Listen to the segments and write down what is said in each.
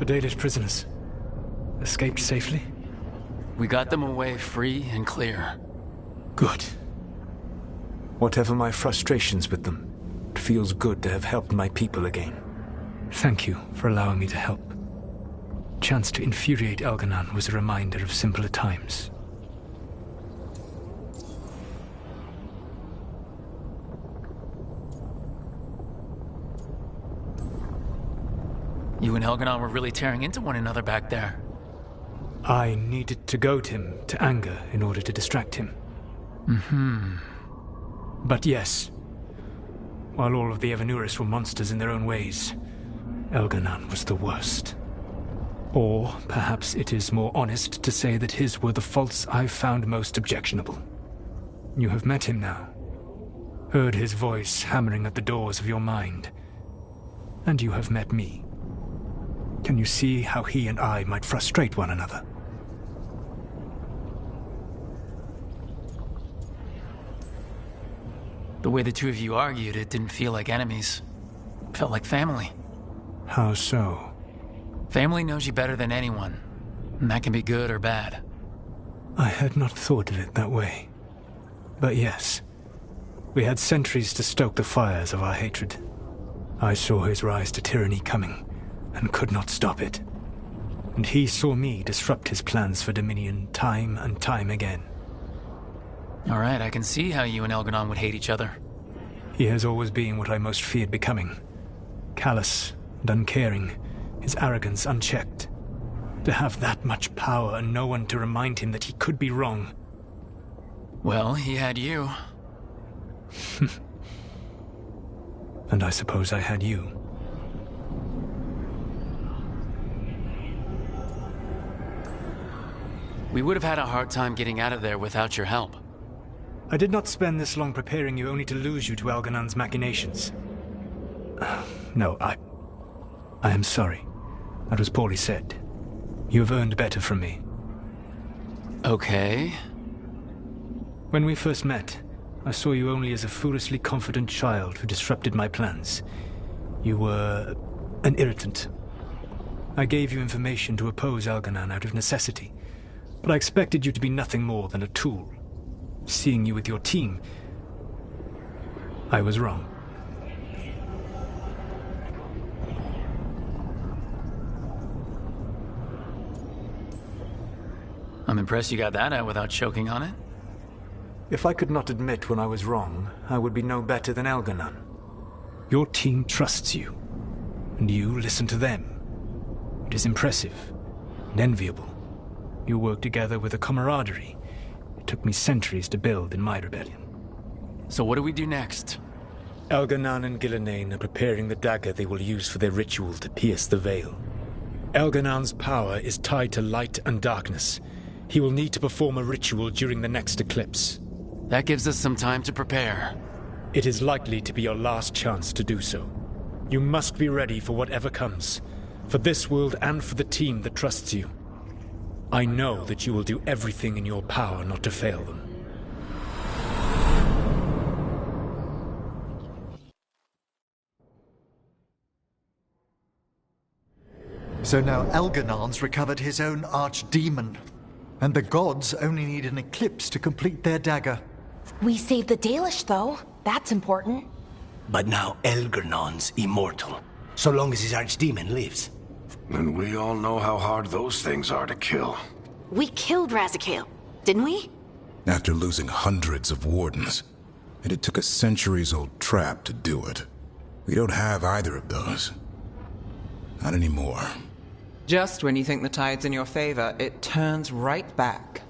The Dalish prisoners escaped safely? We got them away free and clear. Good. Whatever my frustrations with them, it feels good to have helped my people again. Thank you for allowing me to help. Chance to infuriate Elganon was a reminder of simpler times. You and Elganon were really tearing into one another back there. I needed to goad him to anger in order to distract him. But yes, while all of the Evanuris were monsters in their own ways, Elganon was the worst. Or perhaps it is more honest to say that his were the faults I've found most objectionable. You have met him now, heard his voice hammering at the doors of your mind, and you have met me. Can you see how he and I might frustrate one another? The way the two of you argued, it didn't feel like enemies. It felt like family. How so? Family knows you better than anyone, and that can be good or bad. I had not thought of it that way. But yes, we had centuries to stoke the fires of our hatred. I saw his rise to tyranny coming, and could not stop it. And he saw me disrupt his plans for dominion time and time again. All right, I can see how you and Elganon would hate each other. He has always been what I most feared becoming. Callous and uncaring, his arrogance unchecked. To have that much power and no one to remind him that he could be wrong. Well, he had you. And I suppose I had you. We would have had a hard time getting out of there without your help. I did not spend this long preparing you only to lose you to Elganon's machinations. No, I am sorry. That was poorly said. You have earned better from me. Okay. When we first met, I saw you only as a foolishly confident child who disrupted my plans. You were an irritant. I gave you information to oppose Elganon out of necessity, but I expected you to be nothing more than a tool. Seeing you with your team, I was wrong. I'm impressed you got that out without choking on it. If I could not admit when I was wrong, I would be no better than Elganon. Your team trusts you, and you listen to them. It is impressive and enviable. You work together with a camaraderie it took me centuries to build in my rebellion. So what do we do next? Elganon and Gillenane are preparing the dagger they will use for their ritual to pierce the veil. Elganon's power is tied to light and darkness. He will need to perform a ritual during the next eclipse. That gives us some time to prepare. It is likely to be your last chance to do so. You must be ready for whatever comes, for this world and for the team that trusts you. I know that you will do everything in your power not to fail them. So now Elganon's recovered his own archdemon, and the gods only need an eclipse to complete their dagger. We saved the Dalish, though. That's important. But now Elganon's immortal, so long as his archdemon lives. And we all know how hard those things are to kill. We killed Razikale, didn't we? After losing hundreds of wardens. And it took a centuries-old trap to do it. We don't have either of those. Not anymore. Just when you think the tide's in your favor, it turns right back.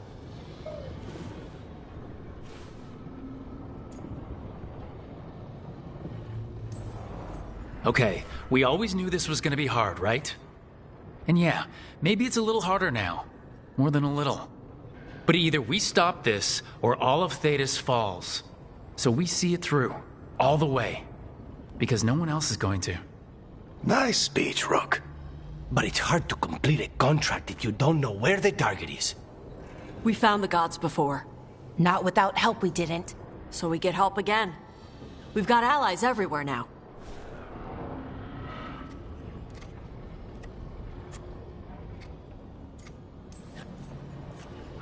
Okay, we always knew this was gonna be hard, right? And yeah, maybe it's a little harder now. More than a little. But either we stop this, or all of Thedas falls. So we see it through, all the way. Because no one else is going to. Nice speech, Rook. But it's hard to complete a contract if you don't know where the target is. We found the gods before. Not without help, we didn't. So we get help again. We've got allies everywhere now.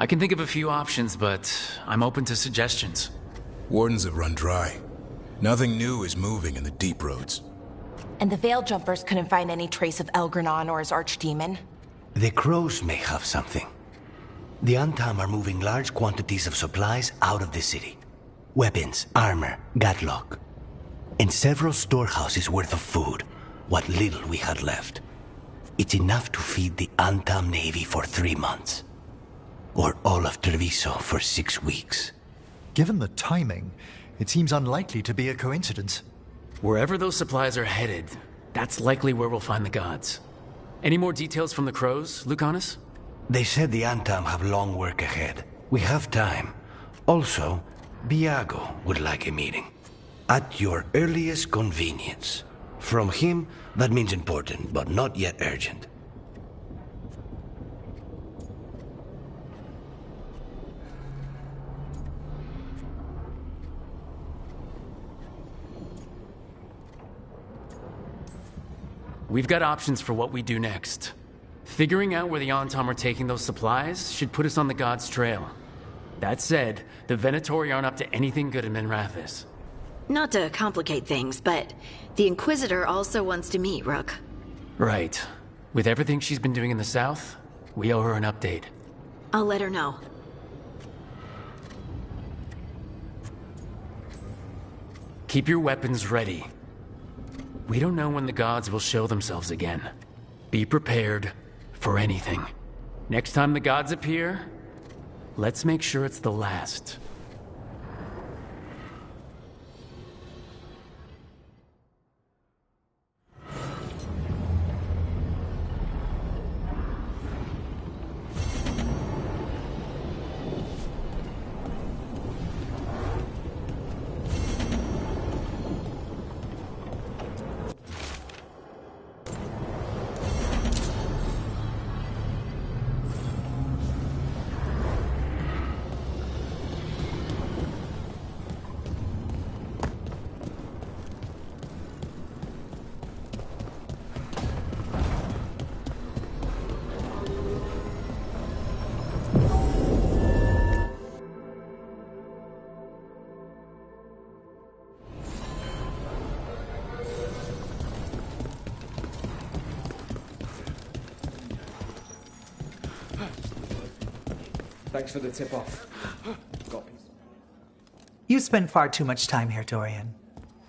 I can think of a few options, but I'm open to suggestions. Wardens have run dry. Nothing new is moving in the deep roads. And the Veil Jumpers couldn't find any trace of Elgranon or his archdemon. The crows may have something. The Antam are moving large quantities of supplies out of the city. Weapons, armor, gatlock. And several storehouses worth of food, what little we had left. It's enough to feed the Antam Navy for 3 months. Or all of Treviso for 6 weeks. Given the timing, it seems unlikely to be a coincidence. Wherever those supplies are headed, that's likely where we'll find the gods. Any more details from the crows, Lucanus? They said the Antam have long work ahead. We have time. Also, Biago would like a meeting. At your earliest convenience. From him, that means important, but not yet urgent. We've got options for what we do next. Figuring out where the Antam are taking those supplies should put us on the gods' trail. That said, the Venatori aren't up to anything good in Minrathous. Not to complicate things, but the Inquisitor also wants to meet Rook. Right. With everything she's been doing in the south, we owe her an update. I'll let her know. Keep your weapons ready. We don't know when the gods will show themselves again. Be prepared for anything. Next time the gods appear, let's make sure it's the last. Thanks for the tip-off. You spend far too much time here, Dorian.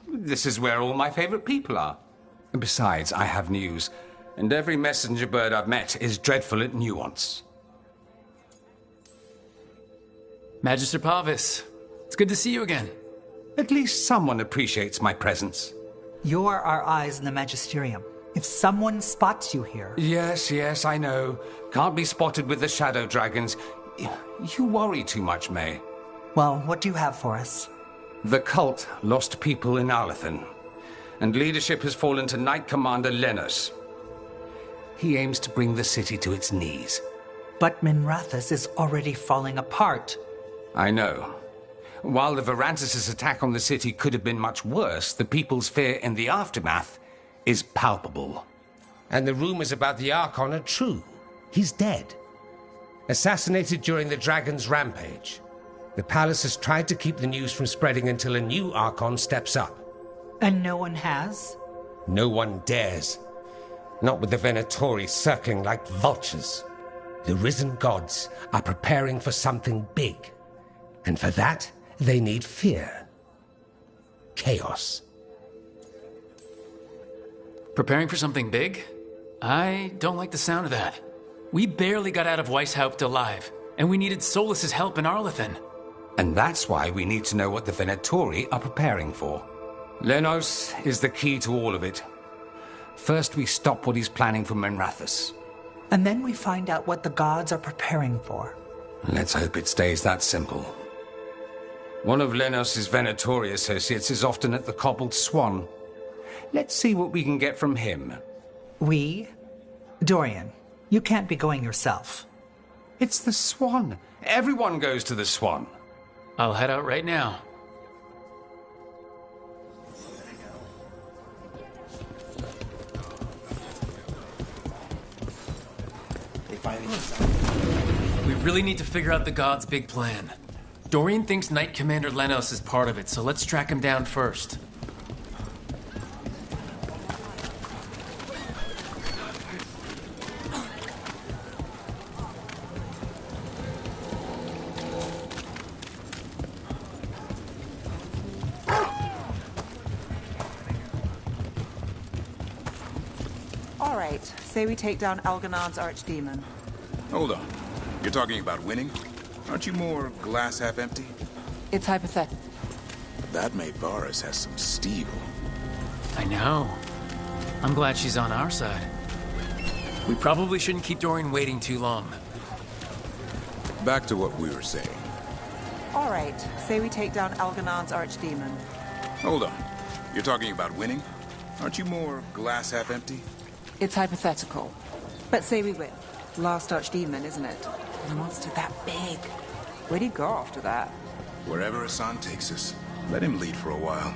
This is where all my favorite people are. Besides, I have news, and every messenger bird I've met is dreadful at nuance. Magister Pavis, it's good to see you again. At least someone appreciates my presence. You're our eyes in the Magisterium. If someone spots you here... Yes, I know. Can't be spotted with the Shadow Dragons. You worry too much, May. Well, what do you have for us? The cult lost people in Arlethan, and leadership has fallen to Knight Commander Lenos. He aims to bring the city to its knees. But Minrathous is already falling apart. I know. While the Varantis' attack on the city could have been much worse, the people's fear in the aftermath is palpable. And the rumors about the Archon are true. He's dead. Assassinated during the Dragon's rampage. The palace has tried to keep the news from spreading until a new Archon steps up. And no one has? No one dares. Not with the Venatori circling like vultures. The risen gods are preparing for something big. And for that, they need fear. Chaos. Preparing for something big? I don't like the sound of that. We barely got out of Weishaupt alive, and we needed Solus's help in Arlethan. And that's why we need to know what the Venatori are preparing for. Lenos is the key to all of it. First, we stop what he's planning for Minrathous. And then we find out what the gods are preparing for. Let's hope it stays that simple. One of Lenos' Venatori associates is often at the Cobbled Swan. Let's see what we can get from him. We? Dorian, you can't be going yourself. It's the Swan. Everyone goes to the Swan. I'll head out right now. We really need to figure out the God's big plan. Dorian thinks Knight Commander Lenos is part of it, so let's track him down first. All right, say we take down Elganon's archdemon. Hold on. You're talking about winning? Aren't you more glass half empty? It's hypothetical. That maid Varus has some steel. I know. I'm glad she's on our side. We probably shouldn't keep Dorian waiting too long. Back to what we were saying. All right, say we take down Elganon's archdemon. Hold on. You're talking about winning? Aren't you more glass half empty? It's hypothetical. But say we win. Last archdemon, isn't it? The monster that big. Where'd he go after that? Wherever Hassan takes us. Let him lead for a while.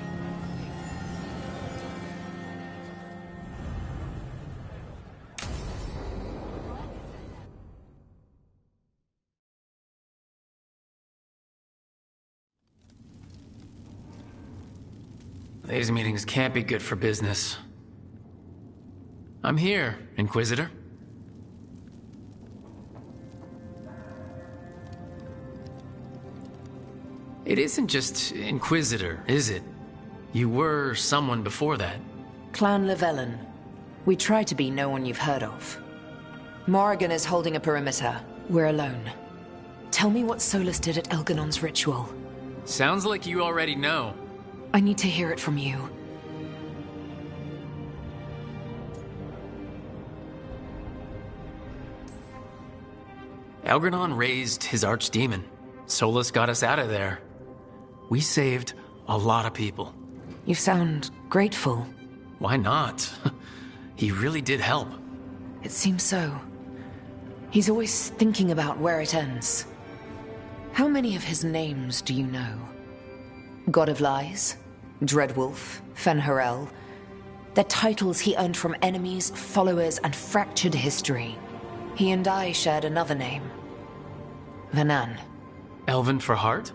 These meetings can't be good for business. I'm here, Inquisitor. It isn't just Inquisitor, is it? You were someone before that. Clan Llewellyn. We try to be no one you've heard of. Morrigan is holding a perimeter. We're alone. Tell me what Solus did at Elganon's ritual. Sounds like you already know. I need to hear it from you. Elganon raised his archdemon. Solus got us out of there. We saved a lot of people. You sound grateful. Why not? He really did help. It seems so. He's always thinking about where it ends. How many of his names do you know? God of Lies, Dreadwolf, Fen'Harel. They're titles he earned from enemies, followers, and fractured history. He and I shared another name. Vanan. Elven for heart?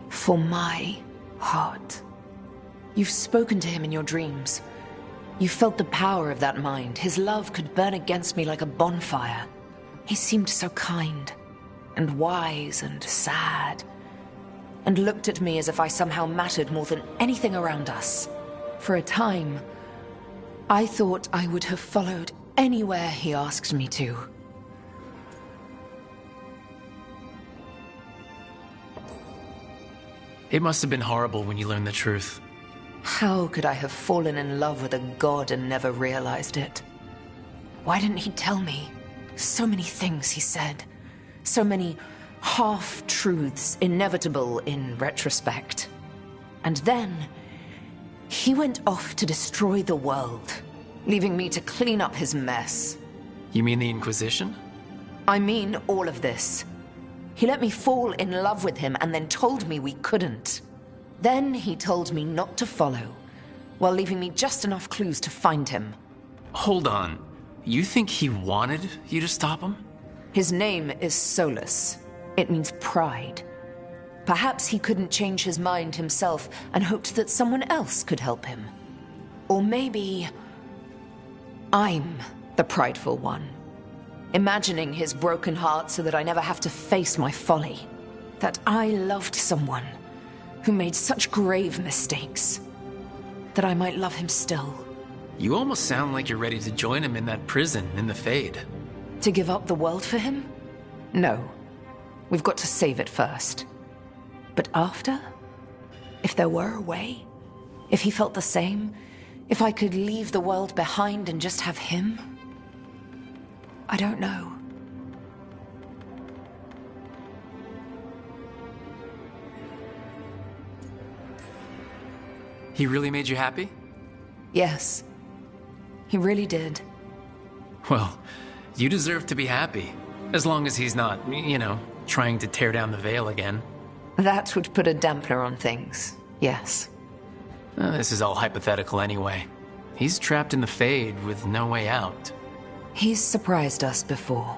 For my heart. You've spoken to him in your dreams. You felt the power of that mind. His love could burn against me like a bonfire. He seemed so kind, and wise, and sad, and looked at me as if I somehow mattered more than anything around us. For a time, I thought I would have followed anywhere he asked me to. It must have been horrible when you learned the truth. How could I have fallen in love with a god and never realized it? Why didn't he tell me? So many things he said. So many half-truths, inevitable in retrospect. And then, he went off to destroy the world, leaving me to clean up his mess. You mean the Inquisition? I mean all of this. He let me fall in love with him and then told me we couldn't. Then he told me not to follow, while leaving me just enough clues to find him. Hold on. You think he wanted you to stop him? His name is Solus. It means pride. Perhaps he couldn't change his mind himself and hoped that someone else could help him. Or maybe I'm the prideful one, imagining his broken heart so that I never have to face my folly. That I loved someone who made such grave mistakes, that I might love him still. You almost sound like you're ready to join him in that prison in the Fade. To give up the world for him? No. We've got to save it first. But after? If there were a way? If he felt the same? If I could leave the world behind and just have him? I don't know. He really made you happy? Yes. He really did. Well, you deserve to be happy. As long as he's not, you know, trying to tear down the veil again. That would put a dampener on things, yes. This is all hypothetical anyway. He's trapped in the Fade with no way out. He's surprised us before.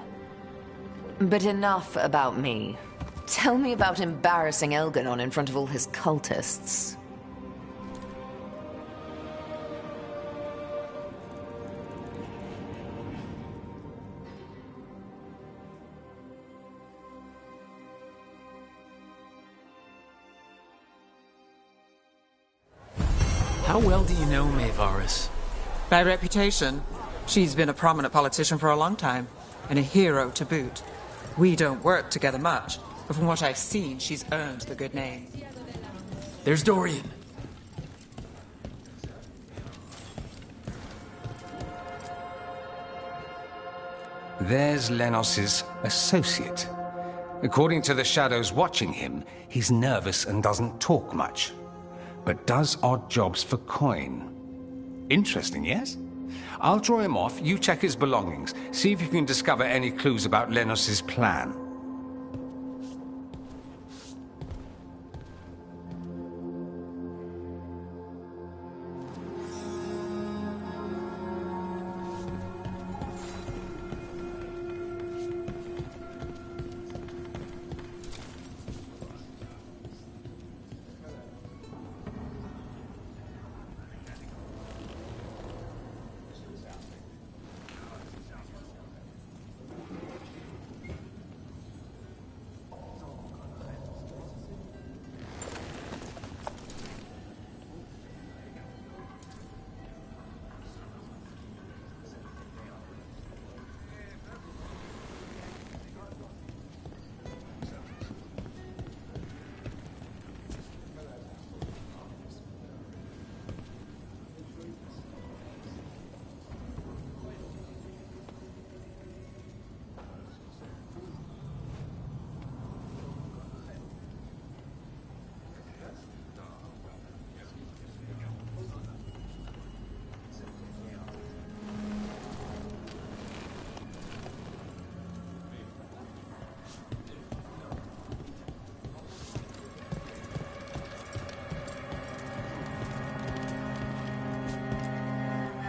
But enough about me. Tell me about embarrassing Elganon in front of all his cultists. How well do you know Maevaris? By reputation, she's been a prominent politician for a long time, and a hero to boot. We don't work together much, but from what I've seen, she's earned the good name. There's Dorian. There's Lenos's associate. According to the shadows watching him, he's nervous and doesn't talk much, but does odd jobs for coin. Interesting, yes? I'll draw him off, you check his belongings, see if you can discover any clues about Lenos's plan.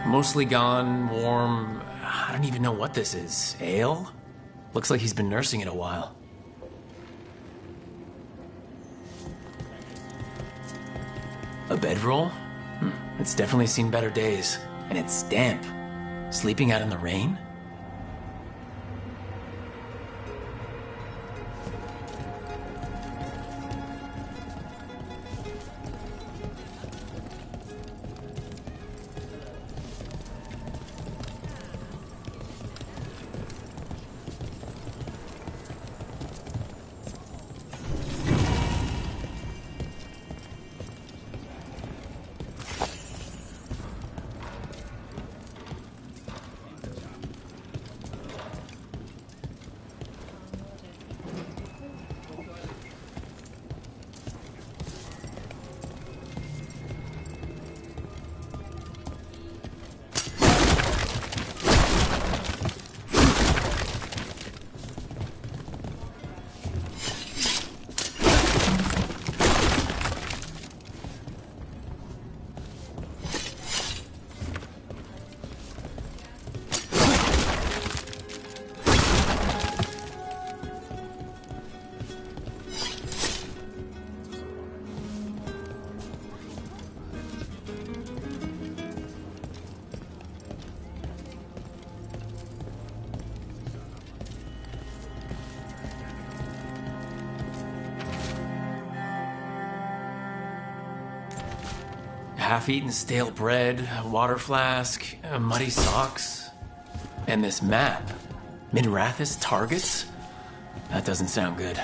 Mostly gone, warm. I don't even know what this is. Ale? Looks like he's been nursing it a while. A bedroll? It's definitely seen better days. And it's damp. Sleeping out in the rain? Half-eaten stale bread, a water flask, muddy socks, and this map. Minrathous targets? That doesn't sound good.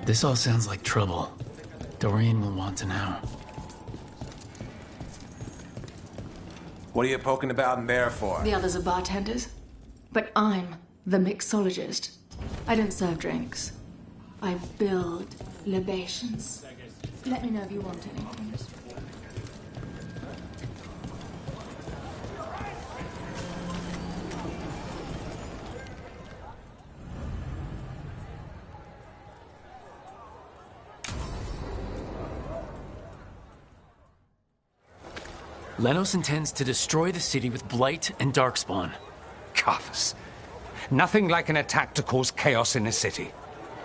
This all sounds like trouble. Dorian will want to know. What are you poking about in there for? The others are bartenders, but I'm the mixologist. I don't serve drinks. I build libations. Let me know if you want anything. Lenos intends to destroy the city with Blight and Darkspawn. Carthus. Nothing like an attack to cause chaos in a city.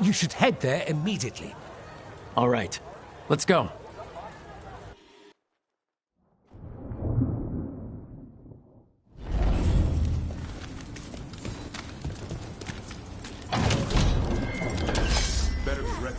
You should head there immediately. All right, let's go. Better be ready.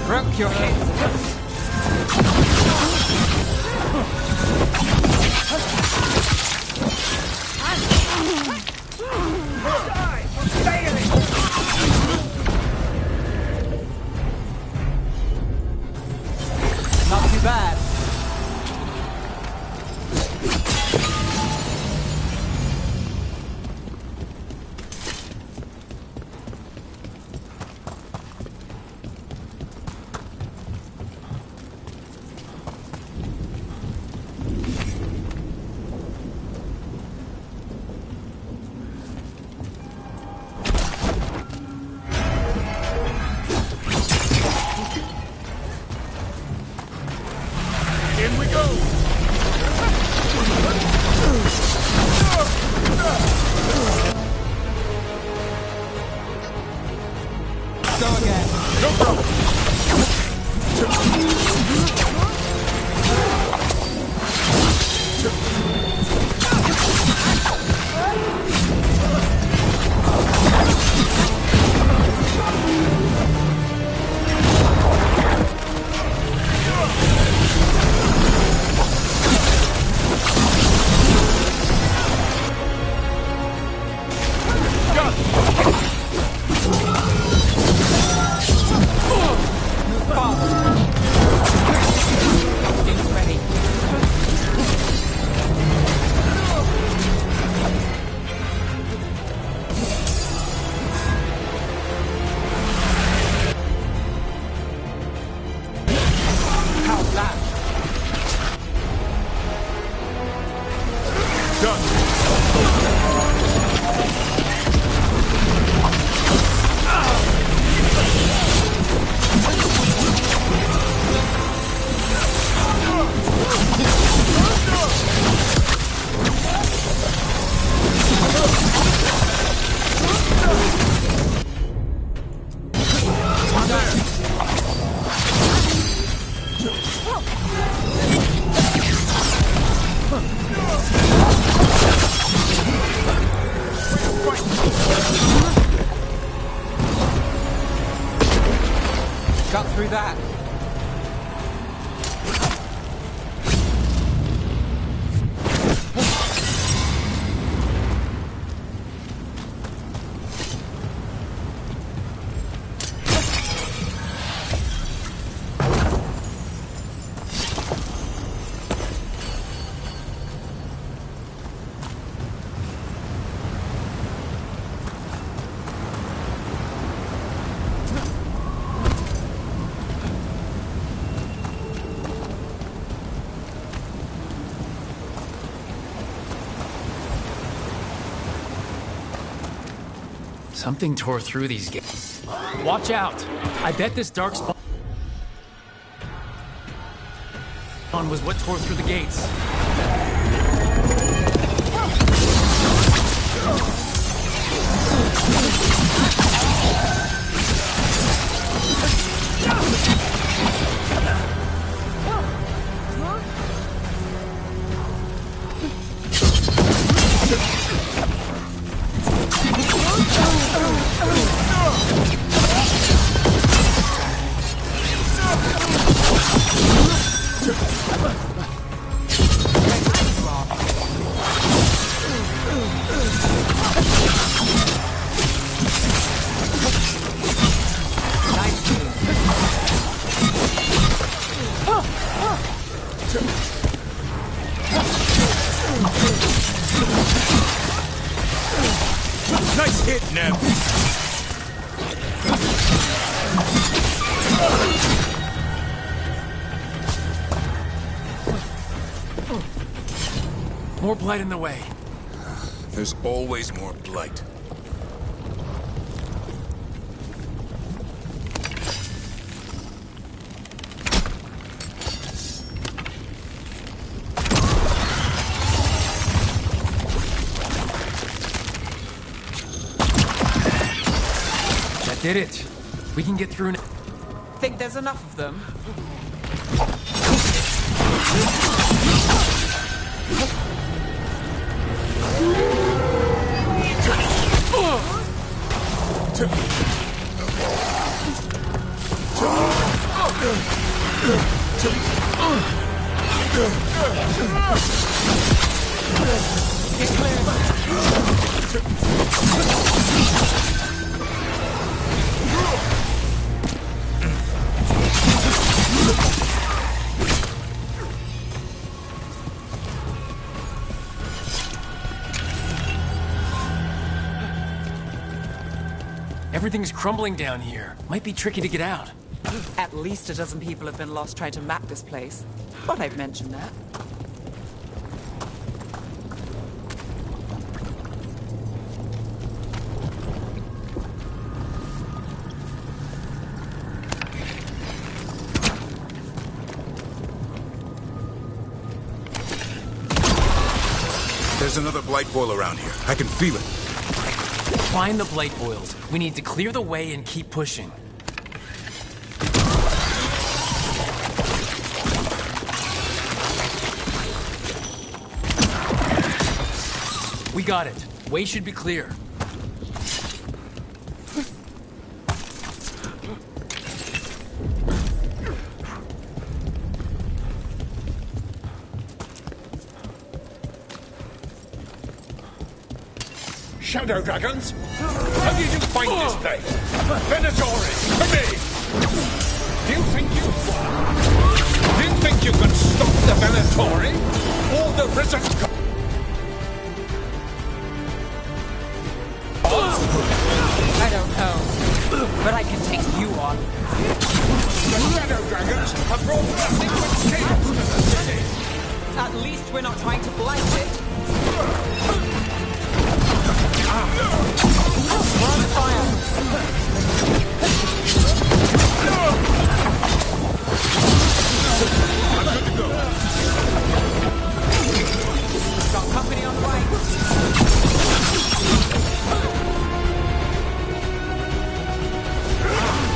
Broke your head. Not too bad. In we go! Go again. No problem. Got through that. Something tore through these gates. Watch out! I bet this Darkspawn on was what tore through the gates. Nice hit, Neb. More blight in the way. There's always more blight. That did it. We can get through now. Think there's enough of them? Everything's crumbling down here. Might be tricky to get out. At least a dozen people have been lost trying to map this place. But I've mentioned that. There's another blight boil around here. I can feel it. Find the blight boils. We need to clear the way and keep pushing. We got it. Way should be clear. Shadow dragons? How did you find this place? Venatori, for me! Do you think you can stop the Venatori? Or the risen god? I don't know, but I can take you on. The Shadow dragons have brought nothing but chaos to the city! At least we're not trying to blight it. We're on fire. I'm good to go. Got company on the way.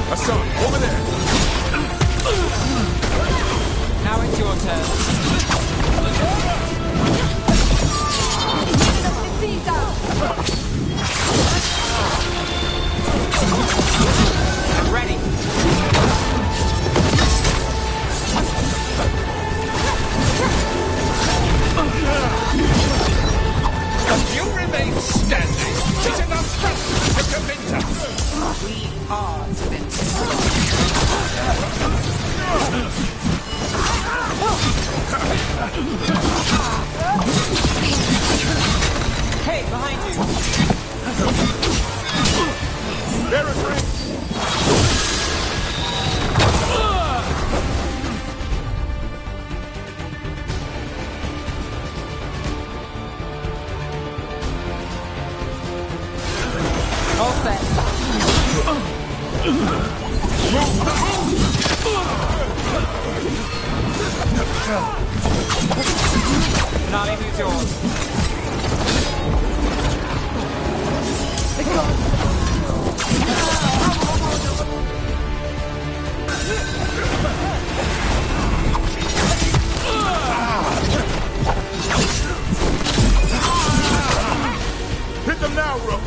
Hassan, over there. Now it's your turn. I'm ready. If you remain standing, it's enough to convince us. We are convinced. Hey, behind you! There is Rick! All set. Nani, who's yours? Hit them now, Rook!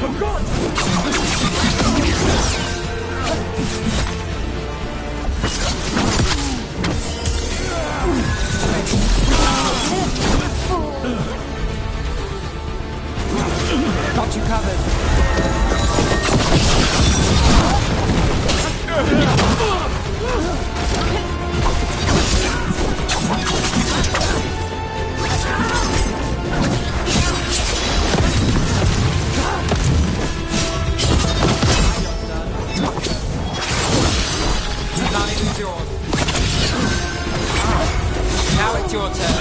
Oh, God! Got you covered. Nani, who's yours? Now it's your turn.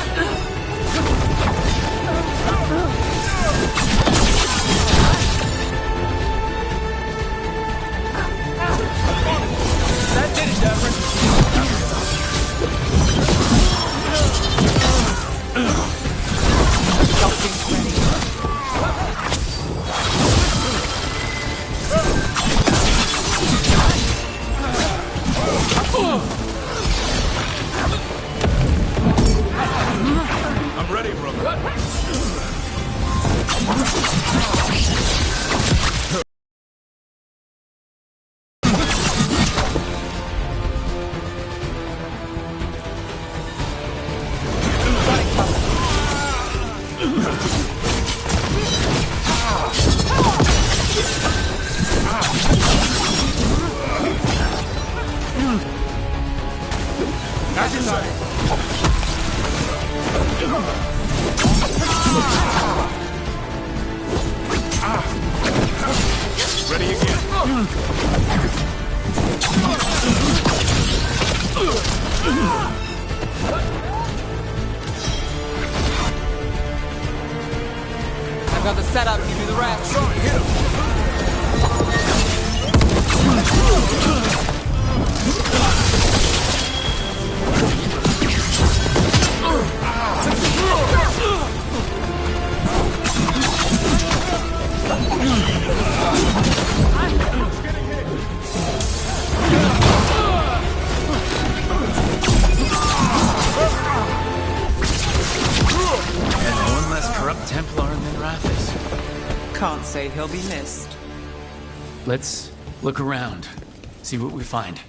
That did it, Devin. I'm ready, brother. Ready again. I've got the setup, you do the rest. Sorry, hit him. One less corrupt Templar than Rathis. Can't say he'll be missed. Let's look around, see what we find.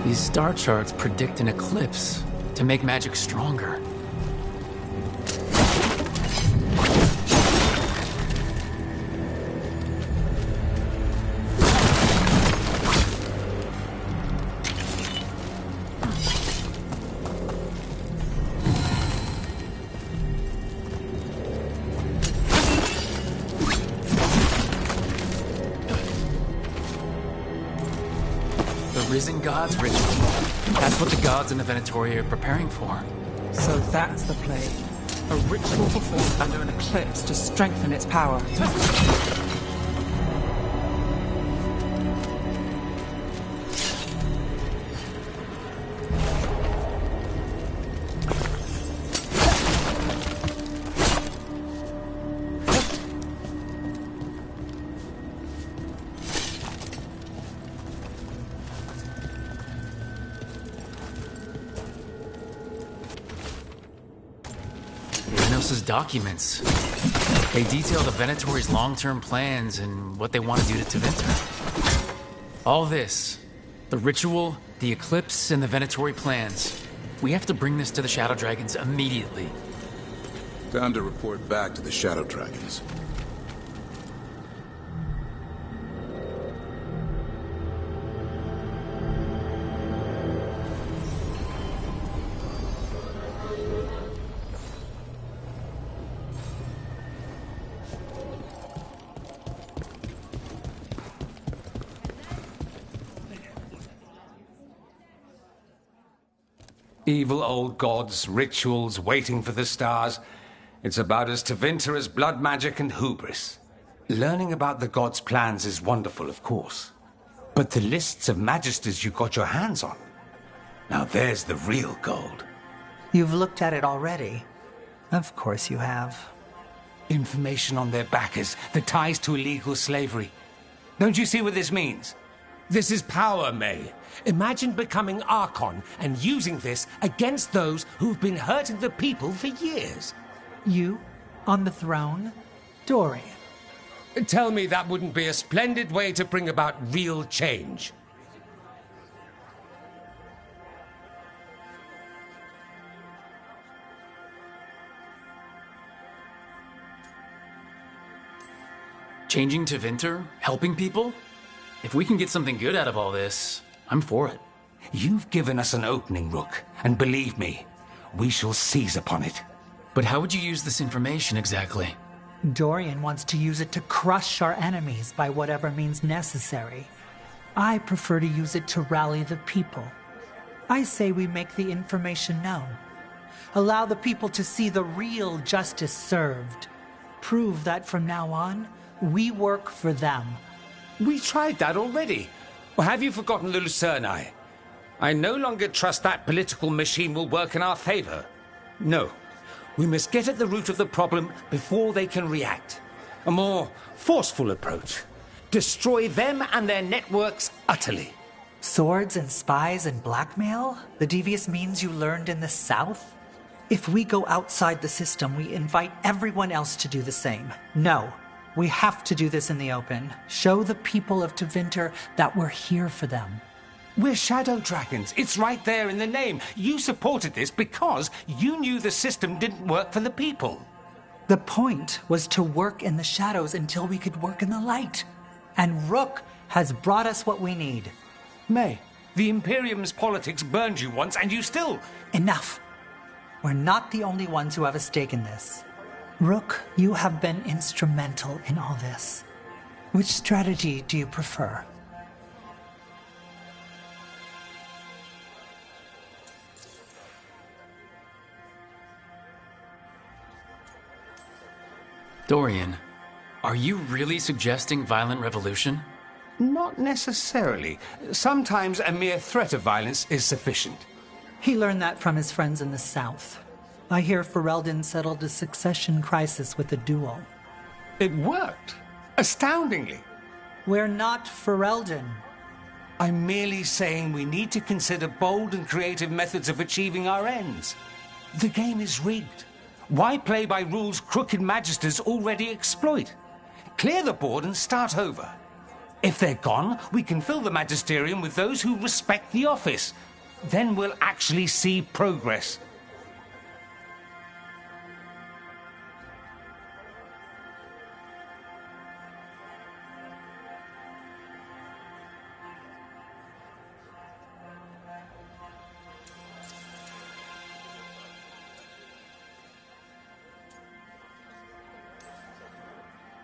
These star charts predict an eclipse to make magic stronger. Risen Gods ritual. That's what the gods in the Venatori are preparing for. So that's the play. A ritual performed under an eclipse to strengthen its power. Documents. They detail the Venatori's long-term plans and what they want to do to Tevinter. All this, the ritual, the eclipse, and the Venatori plans. We have to bring this to the Shadow Dragons immediately. Time to report back to the Shadow Dragons. Evil old gods, rituals, waiting for the stars. It's about as Tevinter as blood magic and hubris. Learning about the gods' plans is wonderful, of course. But the lists of magisters you got your hands on, now there's the real gold. You've looked at it already. Of course you have. Information on their backers, the ties to illegal slavery. Don't you see what this means? This is power, May. Imagine becoming Archon and using this against those who've been hurting the people for years. You? On the throne? Dorian. Tell me that wouldn't be a splendid way to bring about real change. Changing Tevinter? Helping people? If we can get something good out of all this, I'm for it. You've given us an opening, Rook, and believe me, we shall seize upon it. But how would you use this information exactly? Dorian wants to use it to crush our enemies by whatever means necessary. I prefer to use it to rally the people. I say we make the information known. Allow the people to see the real justice served. Prove that from now on, we work for them. We tried that already. Or have you forgotten the Lucerni? I no longer trust that political machine will work in our favor. No. We must get at the root of the problem before they can react. A more forceful approach. Destroy them and their networks utterly. Swords and spies and blackmail? The devious means you learned in the South? If we go outside the system, we invite everyone else to do the same. No. We have to do this in the open. Show the people of Tevinter that we're here for them. We're shadow dragons. It's right there in the name. You supported this because you knew the system didn't work for the people. The point was to work in the shadows until we could work in the light. And Rook has brought us what we need. May, the Imperium's politics burned you once and you still... Enough. We're not the only ones who have a stake in this. Rook, you have been instrumental in all this. Which strategy do you prefer? Dorian, are you really suggesting violent revolution? Not necessarily. Sometimes a mere threat of violence is sufficient. He learned that from his friends in the South. I hear Ferelden settled a succession crisis with a duel. It worked. Astoundingly. We're not Ferelden. I'm merely saying we need to consider bold and creative methods of achieving our ends. The game is rigged. Why play by rules crooked magisters already exploit? Clear the board and start over. If they're gone, we can fill the magisterium with those who respect the office. Then we'll actually see progress.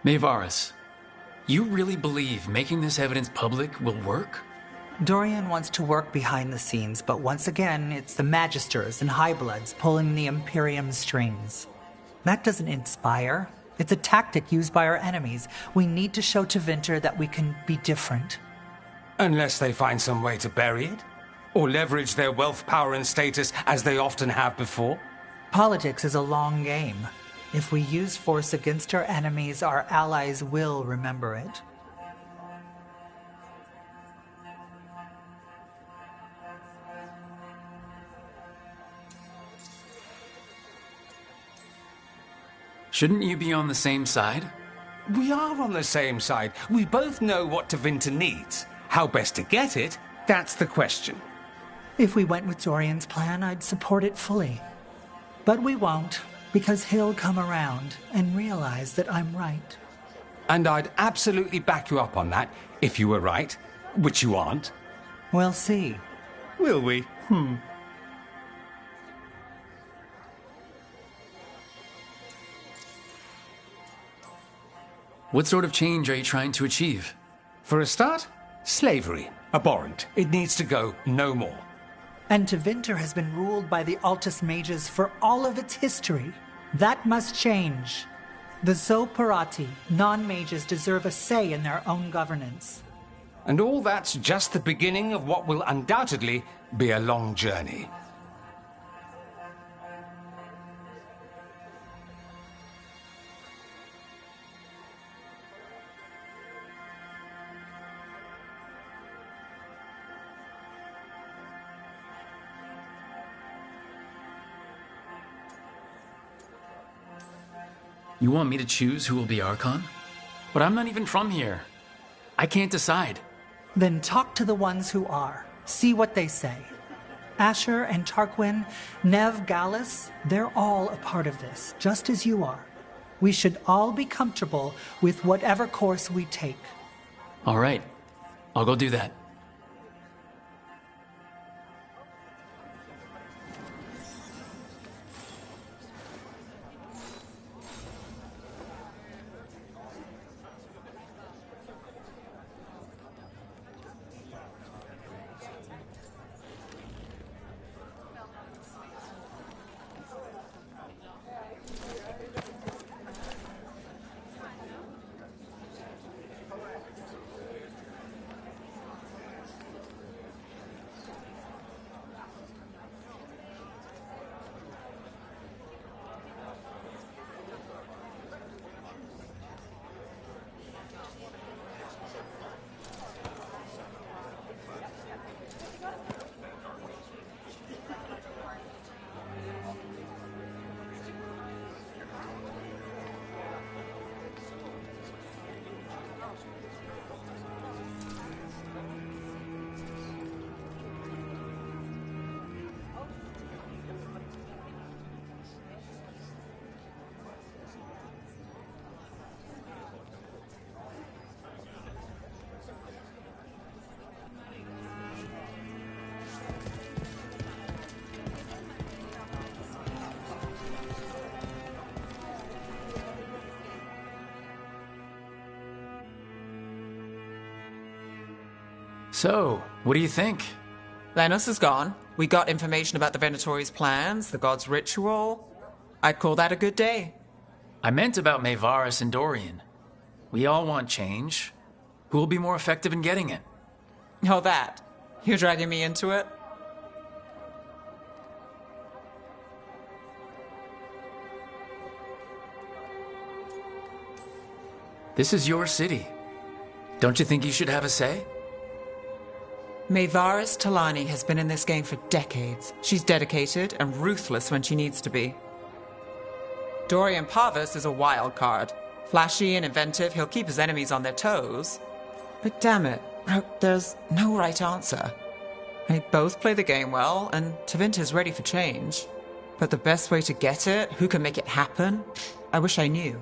Maevaris, you really believe making this evidence public will work? Dorian wants to work behind the scenes, but once again, it's the Magisters and Highbloods pulling the Imperium's strings. That doesn't inspire. It's a tactic used by our enemies. We need to show Tevinter that we can be different. Unless they find some way to bury it? Or leverage their wealth, power, and status as they often have before? Politics is a long game. If we use force against our enemies, our allies will remember it. Shouldn't you be on the same side? We are on the same side. We both know what Tevinter needs. How best to get it, that's the question. If we went with Dorian's plan, I'd support it fully. But we won't, because he'll come around and realize that I'm right. And I'd absolutely back you up on that, if you were right, which you aren't. We'll see. Will we? What sort of change are you trying to achieve? For a start, slavery. Abhorrent. It needs to go no more. And Tevinter has been ruled by the Altus Mages for all of its history. That must change. The Zoparati, non-mages, deserve a say in their own governance. And all that's just the beginning of what will undoubtedly be a long journey. You want me to choose who will be Archon? But I'm not even from here. I can't decide. Then talk to the ones who are. See what they say. Asher and Tarquin, Nev, Gallus, they're all a part of this, just as you are. We should all be comfortable with whatever course we take. All right. I'll go do that. So, what do you think? Lenos is gone. We got information about the Venatori's plans, the god's ritual. I'd call that a good day. I meant about Maevaris and Dorian. We all want change. Who will be more effective in getting it? Oh, that. You're dragging me into it? This is your city. Don't you think you should have a say? Maevaris Talani has been in this game for decades. She's dedicated and ruthless when she needs to be. Dorian Parvis is a wild card. Flashy and inventive, he'll keep his enemies on their toes. But damn it, there's no right answer. They both play the game well, and Tevinter's ready for change. But the best way to get it, who can make it happen, I wish I knew.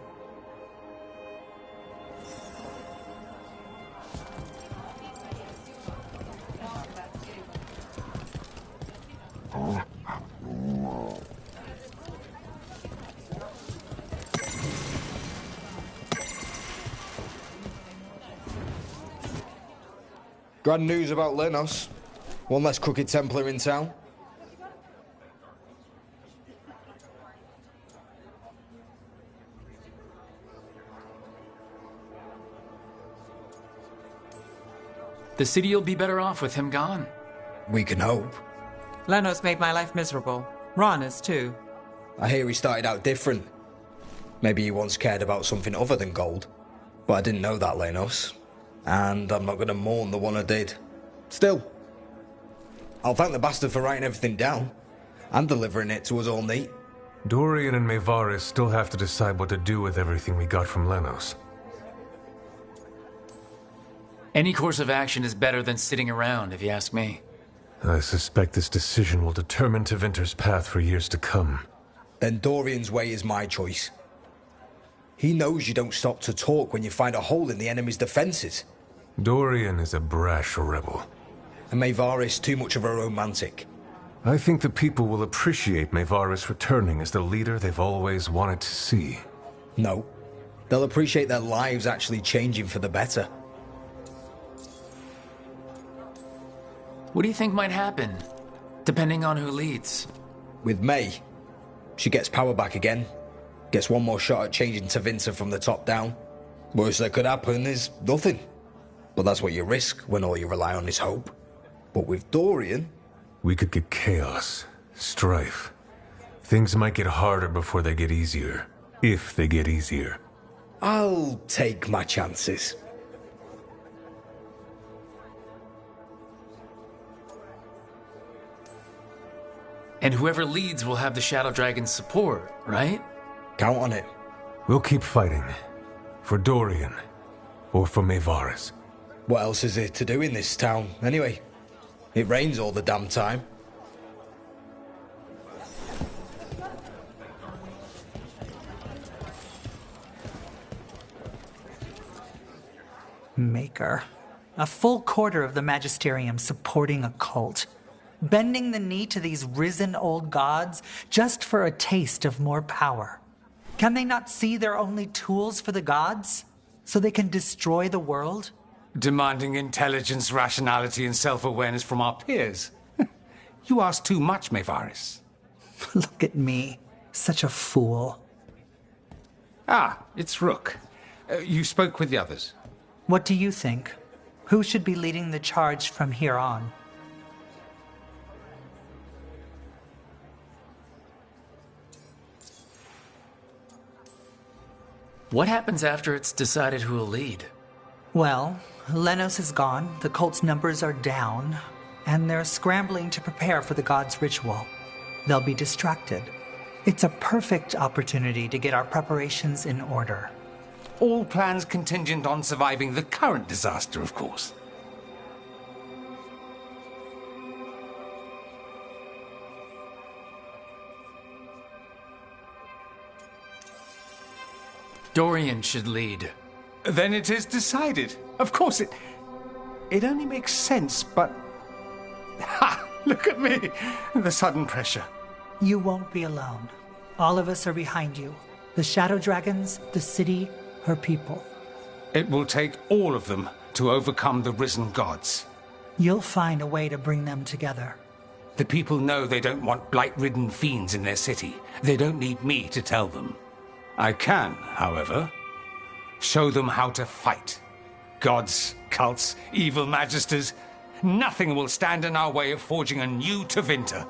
Grand news about Lenos. One less crooked Templar in town. The city will be better off with him gone. We can hope. Lenos made my life miserable. Rana's too. I hear he started out different. Maybe he once cared about something other than gold. But I didn't know that, Lenos. And I'm not going to mourn the one I did. Still, I'll thank the bastard for writing everything down. And delivering it to us all neat. Dorian and Maevaris still have to decide what to do with everything we got from Lenos. Any course of action is better than sitting around, if you ask me. I suspect this decision will determine Tevinter's path for years to come. Then Dorian's way is my choice. He knows you don't stop to talk when you find a hole in the enemy's defenses. Dorian is a brash rebel. And Maevaris too much of a romantic. I think the people will appreciate Maevaris returning as the leader they've always wanted to see. No. They'll appreciate their lives actually changing for the better. What do you think might happen? Depending on who leads. With May, she gets power back again. Gets one more shot at changing Tevinter from the top down. Worst that could happen is nothing. But that's what you risk when all you rely on is hope. But with Dorian... We could get chaos, strife. Things might get harder before they get easier. If they get easier. I'll take my chances. And whoever leads will have the Shadow Dragon's support, right? Count on it. We'll keep fighting. For Dorian. Or for Maevaris. What else is there to do in this town, anyway? It rains all the damn time. Maker. A full quarter of the Magisterium supporting a cult. Bending the knee to these risen old gods just for a taste of more power. Can they not see they're only tools for the gods? So they can destroy the world? Demanding intelligence, rationality, and self-awareness from our peers. You ask too much, Maevaris. Look at me. Such a fool. Ah, it's Rook. You spoke with the others. What do you think? Who should be leading the charge from here on? What happens after it's decided who will lead? Well, Lenos is gone, the cult's numbers are down, and they're scrambling to prepare for the god's ritual. They'll be distracted. It's a perfect opportunity to get our preparations in order. All plans contingent on surviving the current disaster, of course. Dorian should lead. Then it is decided. Of course, it only makes sense, but... Ha! Look at me! The sudden pressure. You won't be alone. All of us are behind you. The Shadow Dragons, the city, her people. It will take all of them to overcome the risen gods. You'll find a way to bring them together. The people know they don't want blight-ridden fiends in their city. They don't need me to tell them. I can, however, show them how to fight. Gods, cults, evil magisters, nothing will stand in our way of forging a new Tevinter.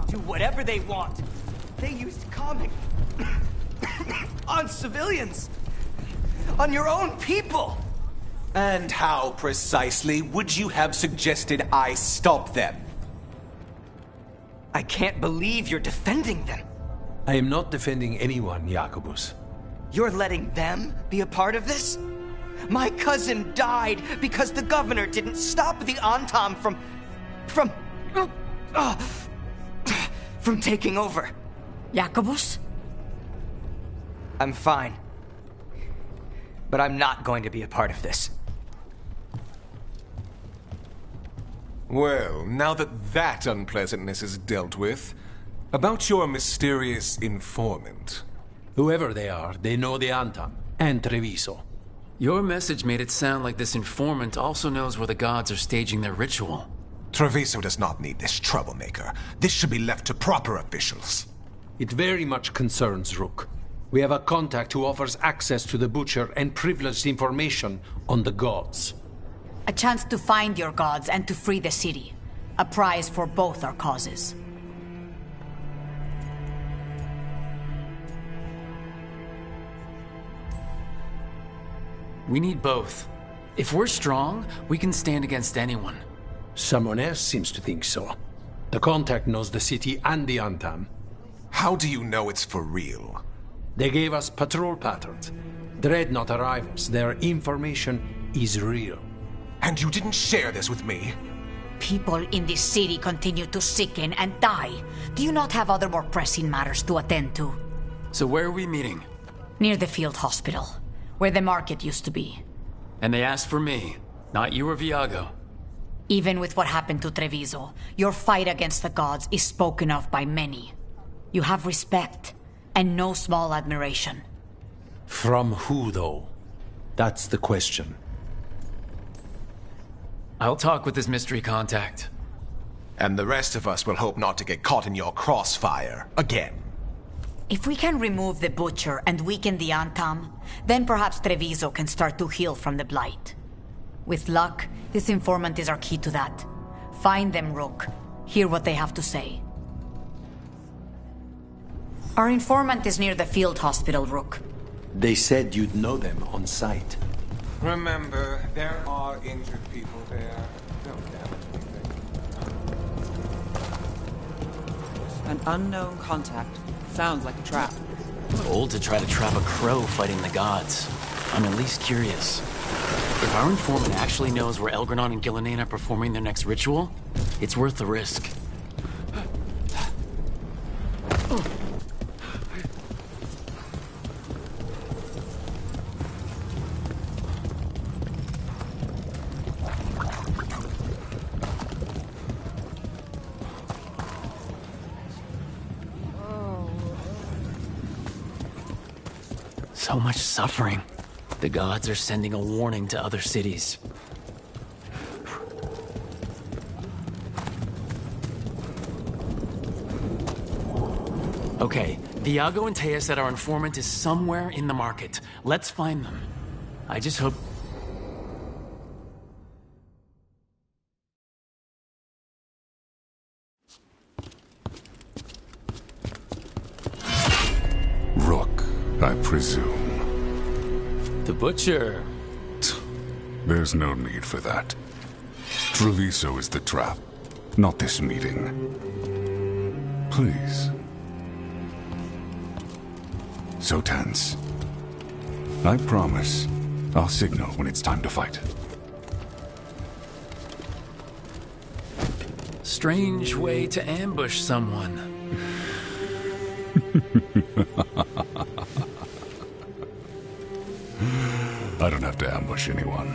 Do whatever they want. They used comic on civilians, on your own people. And how precisely would you have suggested I stop them? I can't believe you're defending them. I am not defending anyone, Jacobus. You're letting them be a part of this? My cousin died because the governor didn't stop the Antam from taking over. Jacobus? I'm fine. But I'm not going to be a part of this. Well, now that that unpleasantness is dealt with, about your mysterious informant. Whoever they are, they know the Antam and Treviso. Your message made it sound like this informant also knows where the gods are staging their ritual. Treviso does not need this troublemaker. This should be left to proper officials. It very much concerns Rook. We have a contact who offers access to the Butcher and privileged information on the gods. A chance to find your gods and to free the city. A prize for both our causes. We need both. If we're strong, we can stand against anyone. Someone else seems to think so. The contact knows the city and the Antam. How do you know it's for real? They gave us patrol patterns. Dreadnought arrivals. Their information is real. And you didn't share this with me? People in this city continue to sicken and die. Do you not have other more pressing matters to attend to? So where are we meeting? Near the field hospital, where the market used to be. And they asked for me, not you or Viago. Even with what happened to Treviso, your fight against the gods is spoken of by many. You have respect, and no small admiration. From who, though? That's the question. I'll talk with this mystery contact. And the rest of us will hope not to get caught in your crossfire again. If we can remove the Butcher and weaken the Antam, then perhaps Treviso can start to heal from the Blight. With luck, this informant is our key to that. Find them, Rook. Hear what they have to say. Our informant is near the field hospital, Rook. They said you'd know them on sight. Remember, there are injured people there. Don't damage anything. An unknown contact. Sounds like a trap. Bold to try to trap a crow fighting the gods. I'm at least curious. If our informant actually knows where Elgranon and Gillenane are performing their next ritual, it's worth the risk. So much suffering. The gods are sending a warning to other cities. Okay, Viago and Taya said our informant is somewhere in the market. Let's find them. I just hope... Rook, I presume. The Butcher. There's no need for that. Treviso is the trap, not this meeting. Please. So tense. I promise I'll signal when it's time to fight. Strange way to ambush someone. I don't have to ambush anyone.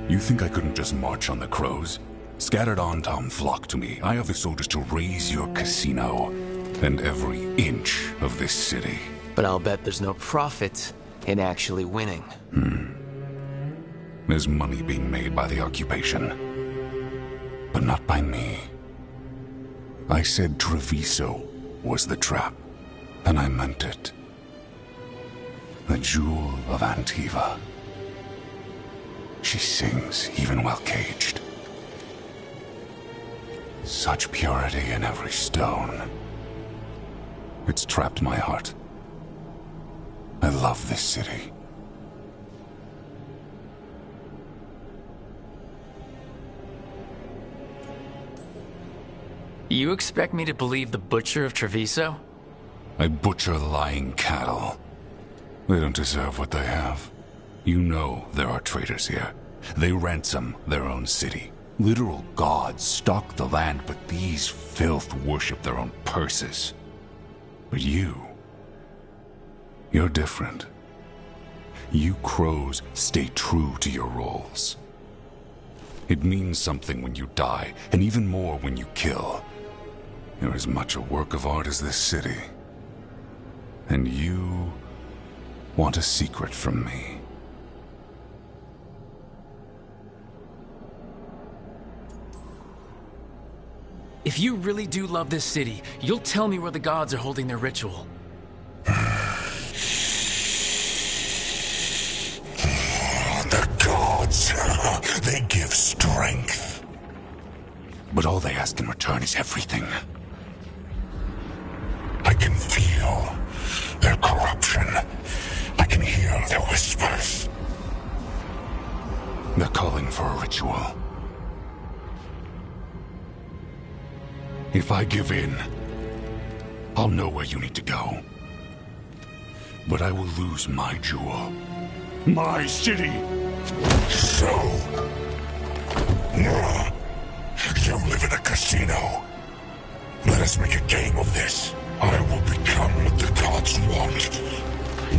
You think I couldn't just march on the crows? Scattered Antam flock to me. I have the soldiers to raise your casino and every inch of this city. But I'll bet there's no profit in actually winning. There's money being made by the occupation, but not by me. I said Treviso was the trap, and I meant it. The jewel of Antiva. She sings even while caged. Such purity in every stone. It's trapped my heart. I love this city. You expect me to believe the Butcher of Treviso? I butcher lying cattle. They don't deserve what they have. You know there are traitors here. They ransom their own city. Literal gods stalk the land, but these filth worship their own purses. But you're different. You crows stay true to your roles. It means something when you die, and even more when you kill. You're as much a work of art as this city. And you want a secret from me. if you really do love this city, you'll tell me where the gods are holding their ritual. The gods, they give strength. But all they ask in return is everything. I can feel their corruption. I can hear their whispers. They're calling for a ritual. If I give in, I'll know where you need to go. But I will lose my jewel. My city! So... you live in a casino. Let us make a game of this. I will become what the gods want.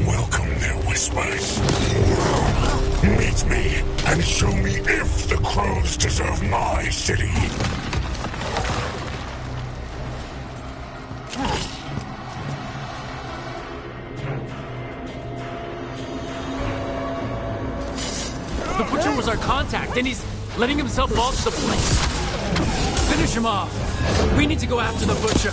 Welcome their whispers. Meet me and show me if the crows deserve my city. The Butcher was our contact, and he's letting himself fall to the place. Finish him off. We need to go after the Butcher.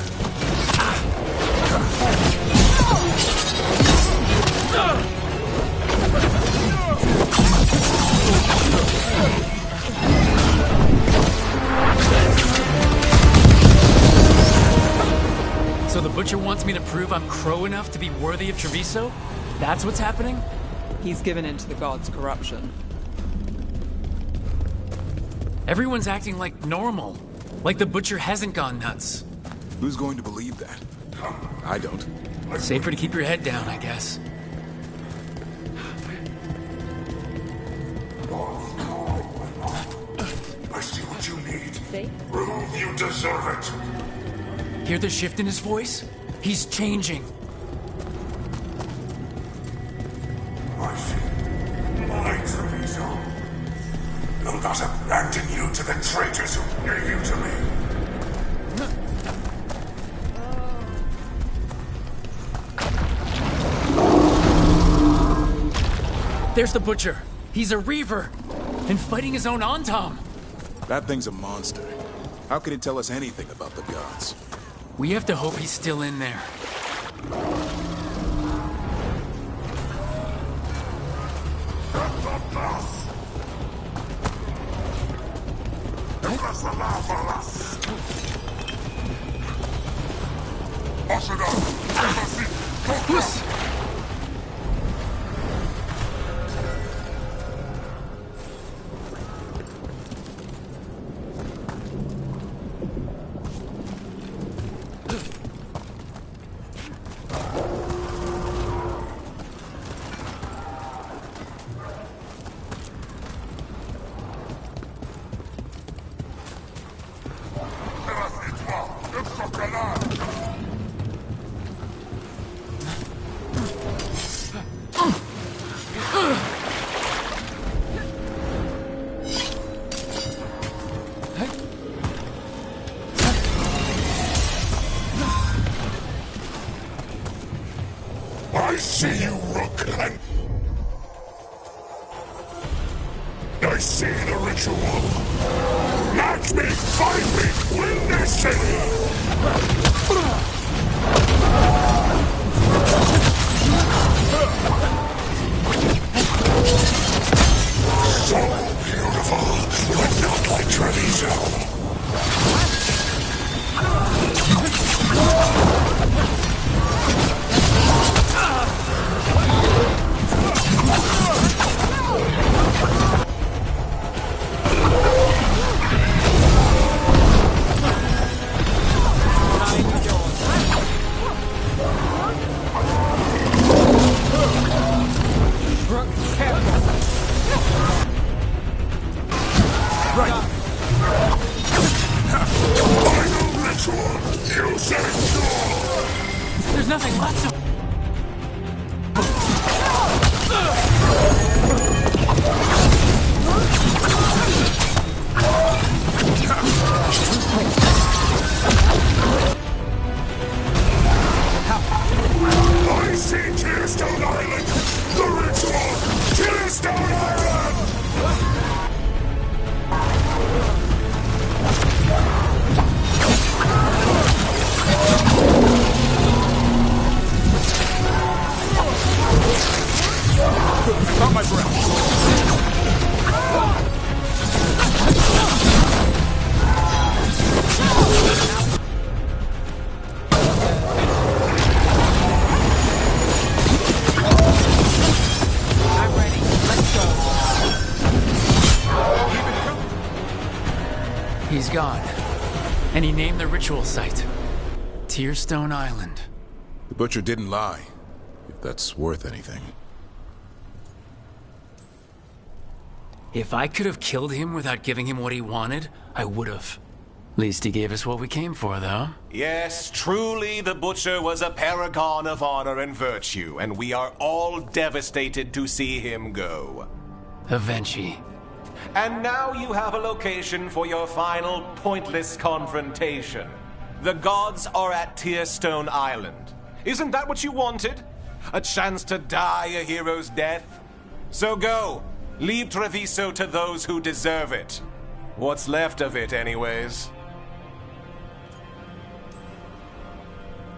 So the Butcher wants me to prove I'm crow enough to be worthy of Treviso? That's what's happening? He's given in to the gods' corruption. Everyone's acting like normal. Like the Butcher hasn't gone nuts. Who's going to believe that? I don't. Safer to keep your head down, I guess. I see what you need. Prove you deserve it. Hear the shift in his voice? He's changing. My Treviso. Will not abandon you to the traitors who gave you to me. There's the Butcher. He's a Reaver. And fighting his own Antam. That thing's a monster. How can it tell us anything about the gods? We have to hope he's still in there. I see you, Rook, and I see the ritual. Match me, find me, win this city! So beautiful, but not like Treviso. There's nothing left of... I see Tearstone Island! The ritual! Tearstone Island! He's gone. And he named the ritual site Tearstone Island. The Butcher didn't lie, if that's worth anything. If I could have killed him without giving him what he wanted, I would have. At least he gave us what we came for, though. Yes, truly the Butcher was a paragon of honor and virtue, and we are all devastated to see him go. Avenchi. And now you have a location for your final pointless confrontation. The gods are at Tearstone Island. Isn't that what you wanted? A chance to die a hero's death? So go. Leave Treviso to those who deserve it. What's left of it, anyways.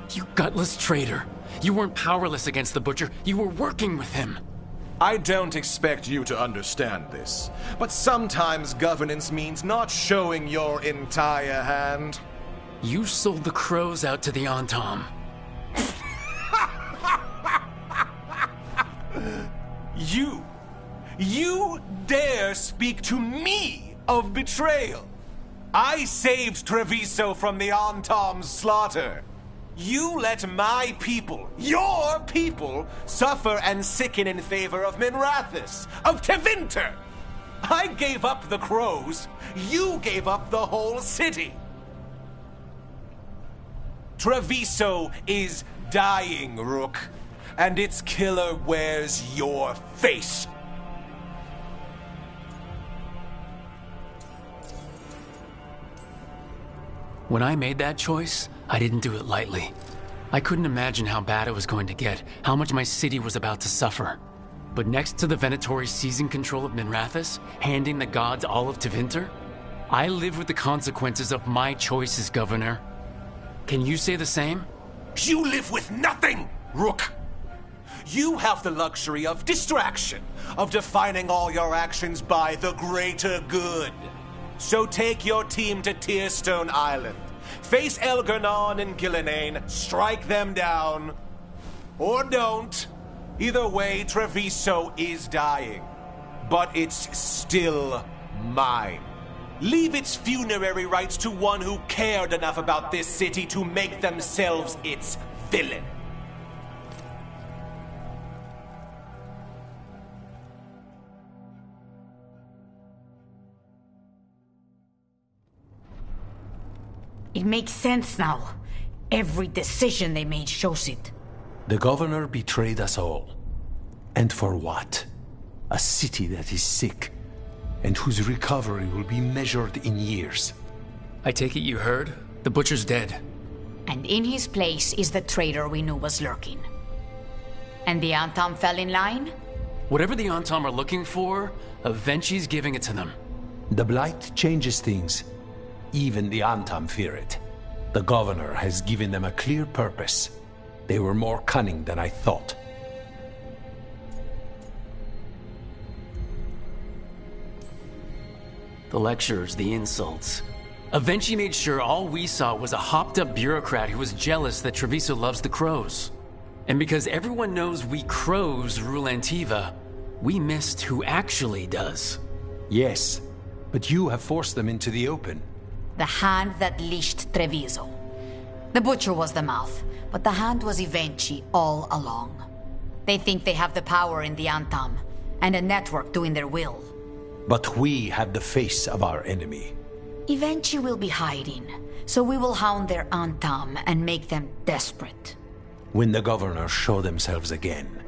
You gutless traitor. You weren't powerless against the Butcher. You were working with him. I don't expect you to understand this, but sometimes governance means not showing your entire hand. You sold the crows out to the Antam. You dare speak to me of betrayal? I saved Treviso from the Antam's slaughter. You let my people, your people, suffer and sicken in favor of Minrathous, of Tevinter. I gave up the crows. You gave up the whole city. Treviso is dying, Rook, and its killer wears your face. When I made that choice, I didn't do it lightly. I couldn't imagine how bad it was going to get, how much my city was about to suffer. But next to the Venatori seizing control of Minrathous, handing the gods all of Tevinter, I live with the consequences of my choices, Governor. Can you say the same? You live with nothing, Rook! You have the luxury of distraction, of defining all your actions by the greater good. So take your team to Tearstone Island. Face Elgarnon and Gillenane, strike them down. Or don't. Either way, Treviso is dying. But it's still mine. Leave its funerary rites to one who cared enough about this city to make themselves its villain. It makes sense now. Every decision they made shows it. The governor betrayed us all. And for what? A city that is sick, and whose recovery will be measured in years. I take it you heard? The Butcher's dead. And in his place is the traitor we knew was lurking. And the Antam fell in line? Whatever the Antam are looking for, Avenchi's giving it to them. The Blight changes things. Even the Antam fear it. The governor has given them a clear purpose. They were more cunning than I thought. The lectures, the insults. Avenchi made sure all we saw was a hopped-up bureaucrat who was jealous that Treviso loves the crows. And because everyone knows we crows rule Antiva, we missed who actually does. Yes, but you have forced them into the open. The hand that leashed Treviso. The Butcher was the mouth, but the hand was Avenchi all along. They think they have the power in the Antam, and a network doing their will. But we have the face of our enemy. Avenchi will be hiding, so we will hound their Antam and make them desperate. When the governors show themselves again,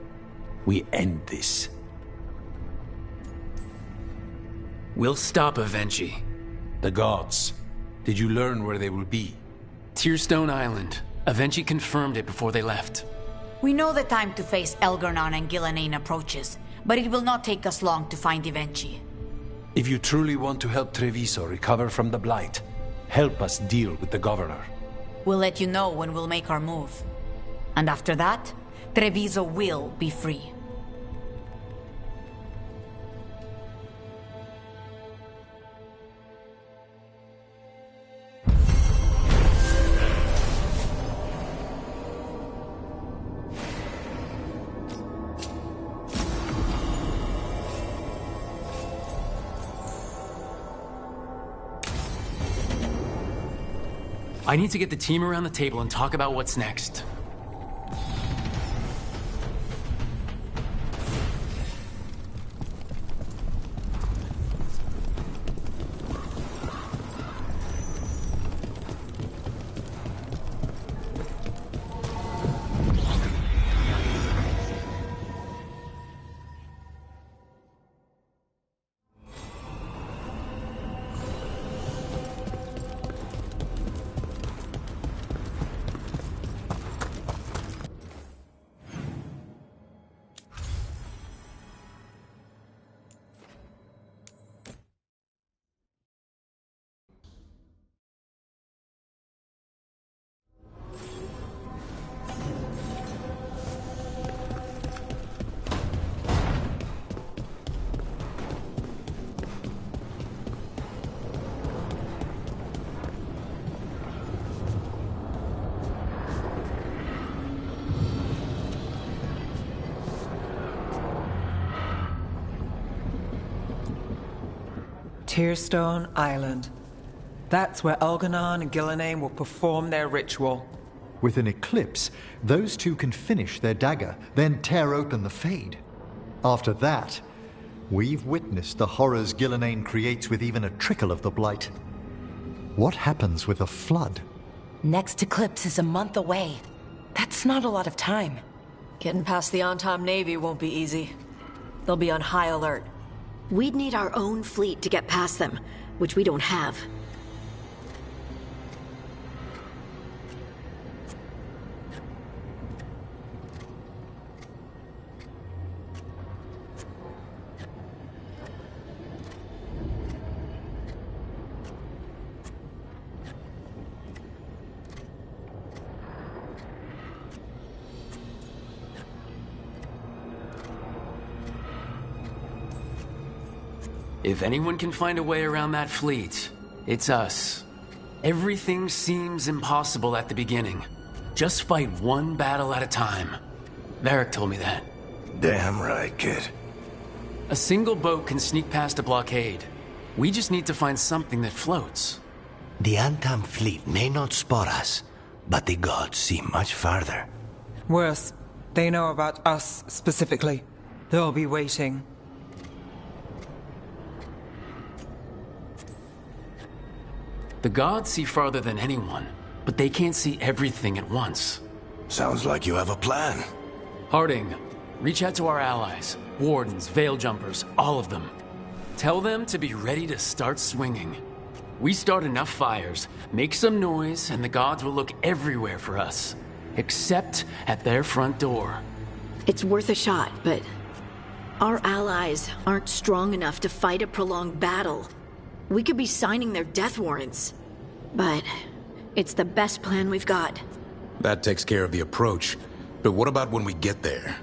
we end this. We'll stop Avenchi. The gods. Did you learn where they will be? Tearstone Island. Avenchi confirmed it before they left. We know the time to face Elgarnon and Gillenane approaches, but it will not take us long to find Avenchi. If you truly want to help Treviso recover from the Blight, help us deal with the governor. We'll let you know when we'll make our move. And after that, Treviso will be free. I need to get the team around the table and talk about what's next. Tearstone Island. That's where Elganon and Gillenane will perform their ritual. With an eclipse, those two can finish their dagger, then tear open the Fade. After that, we've witnessed the horrors Gillenane creates with even a trickle of the Blight. What happens with a flood? Next eclipse is a month away. That's not a lot of time. Getting past the Antom Navy won't be easy. They'll be on high alert. We'd need our own fleet to get past them, which we don't have. If anyone can find a way around that fleet, it's us. Everything seems impossible at the beginning. Just fight one battle at a time. Varric told me that. Damn right, kid. A single boat can sneak past a blockade. We just need to find something that floats. The Antam fleet may not spot us, but the gods see much farther. Worse, they know about us specifically. They'll be waiting. The gods see farther than anyone, but they can't see everything at once. Sounds like you have a plan. Harding, reach out to our allies. Wardens, Veil Jumpers, all of them. Tell them to be ready to start swinging. We start enough fires, make some noise, and the gods will look everywhere for us. Except at their front door. It's worth a shot, but our allies aren't strong enough to fight a prolonged battle. We could be signing their death warrants. But it's the best plan we've got. That takes care of the approach. But what about when we get there?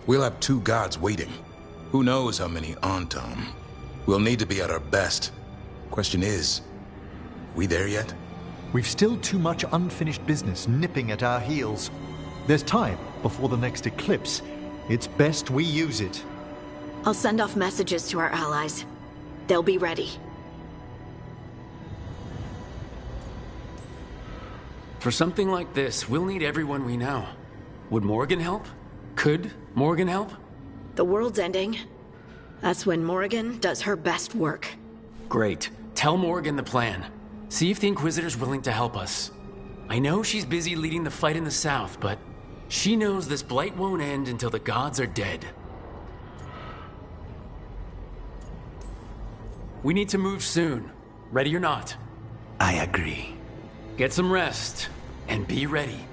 We'll have two gods waiting. Who knows how many Antom? We'll need to be at our best. Question is, we there yet? We've still too much unfinished business nipping at our heels. There's time before the next eclipse. It's best we use it. I'll send off messages to our allies. They'll be ready. For something like this, we'll need everyone we know. Would Morrigan help? Could Morrigan help? The world's ending. That's when Morrigan does her best work. Great. Tell Morrigan the plan. See if the Inquisitor's willing to help us. I know she's busy leading the fight in the south, but she knows this blight won't end until the gods are dead. We need to move soon. Ready or not? I agree. Get some rest, and be ready.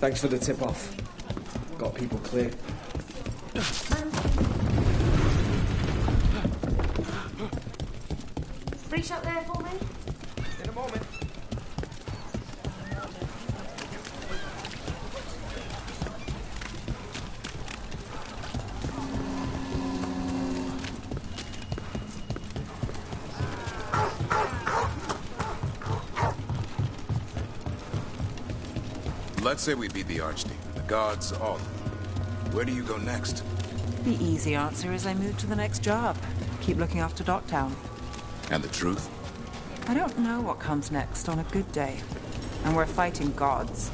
Thanks for the tip-off. Got people clear. Reach up there for me. In a moment. Let's say we beat the Archdemon, the gods, all of them. Where do you go next? The easy answer is I move to the next job. Keep looking after Docktown. And the truth? I don't know what comes next on a good day. And we're fighting gods.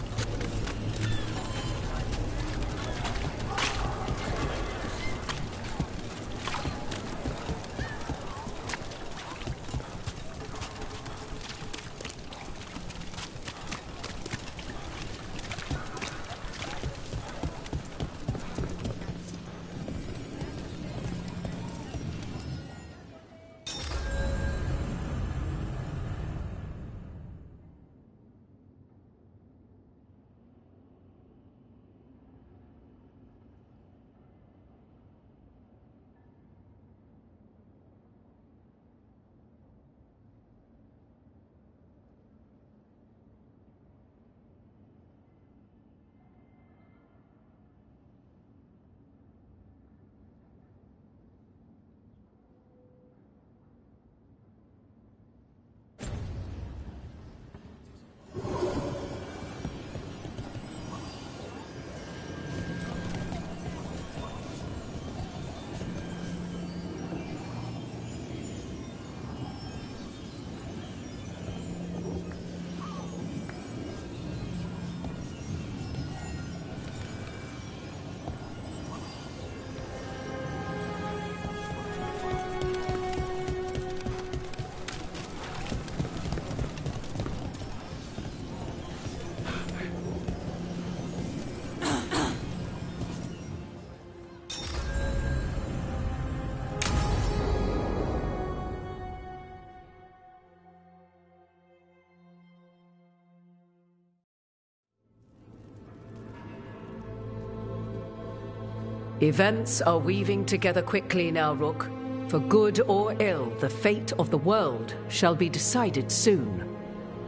Events are weaving together quickly now, Rook. For good or ill, the fate of the world shall be decided soon.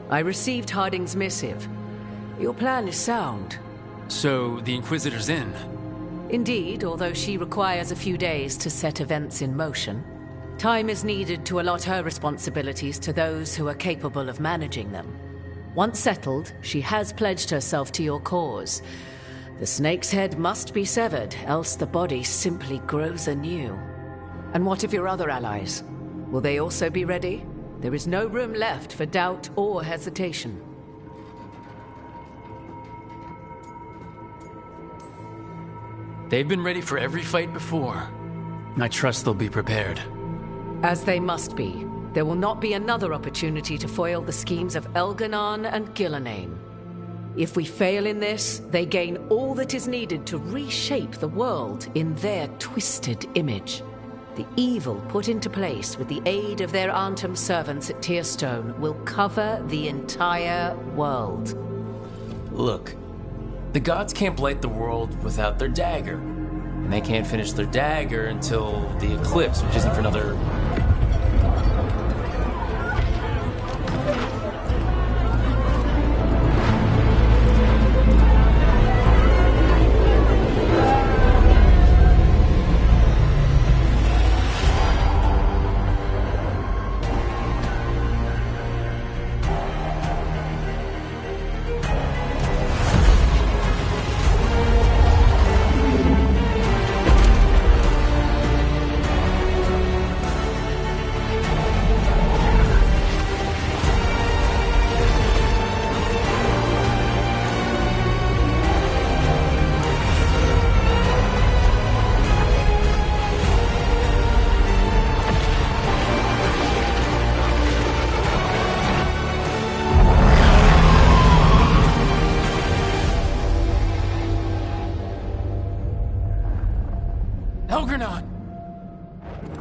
I received Harding's missive. Your plan is sound. So, the Inquisitor's in? Indeed, although she requires a few days to set events in motion. Time is needed to allot her responsibilities to those who are capable of managing them. Once settled, she has pledged herself to your cause. The snake's head must be severed, else the body simply grows anew. And what of your other allies? Will they also be ready? There is no room left for doubt or hesitation. They've been ready for every fight before. I trust they'll be prepared. As they must be. There will not be another opportunity to foil the schemes of Elganon and Gillenane. If we fail in this, they gain all that is needed to reshape the world in their twisted image. The evil put into place with the aid of their Arnhem servants at Tearstone will cover the entire world. Look, the gods can't blight the world without their dagger. And they can't finish their dagger until the eclipse, which isn't for another...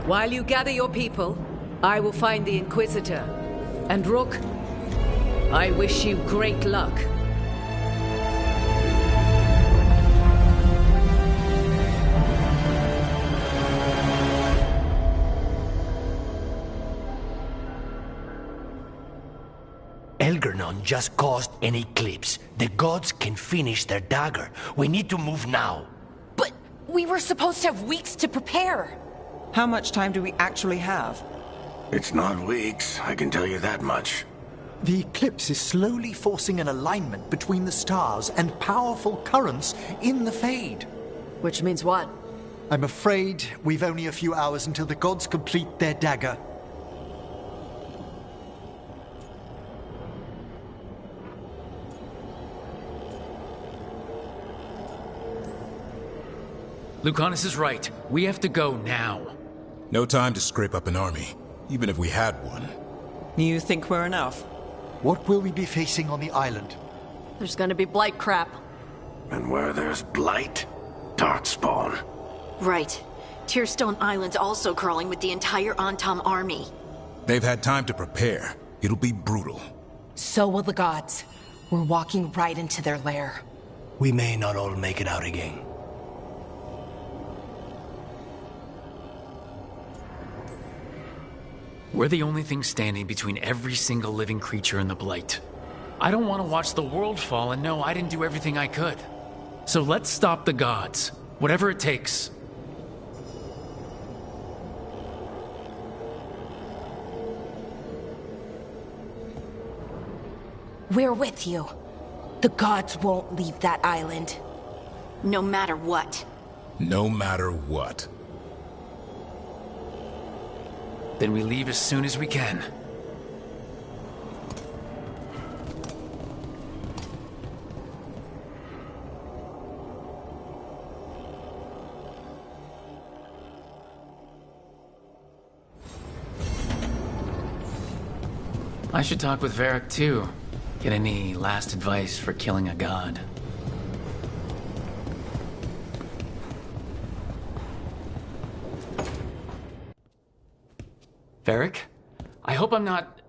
While you gather your people, I will find the Inquisitor. And Rook, I wish you great luck. Elgernon just caused an eclipse. The gods can finish their dagger. We need to move now. But we were supposed to have weeks to prepare. How much time do we actually have? It's not weeks, I can tell you that much. The eclipse is slowly forcing an alignment between the stars and powerful currents in the Fade. Which means what? I'm afraid we've only a few hours until the gods complete their dagger. Lucanus is right. We have to go now. No time to scrape up an army, even if we had one. You think we're enough? What will we be facing on the island? There's gonna be blight crap. And where there's blight, darkspawn. Right. Tearstone Island's also crawling with the entire Antam army. They've had time to prepare. It'll be brutal. So will the gods. We're walking right into their lair. We may not all make it out again. We're the only thing standing between every single living creature in the Blight. I don't want to watch the world fall and know I didn't do everything I could. So let's stop the gods, whatever it takes. We're with you. The gods won't leave that island. No matter what. No matter what. Then we leave as soon as we can. I should talk with Varric too. Get any last advice for killing a god. Varric? I hope I'm not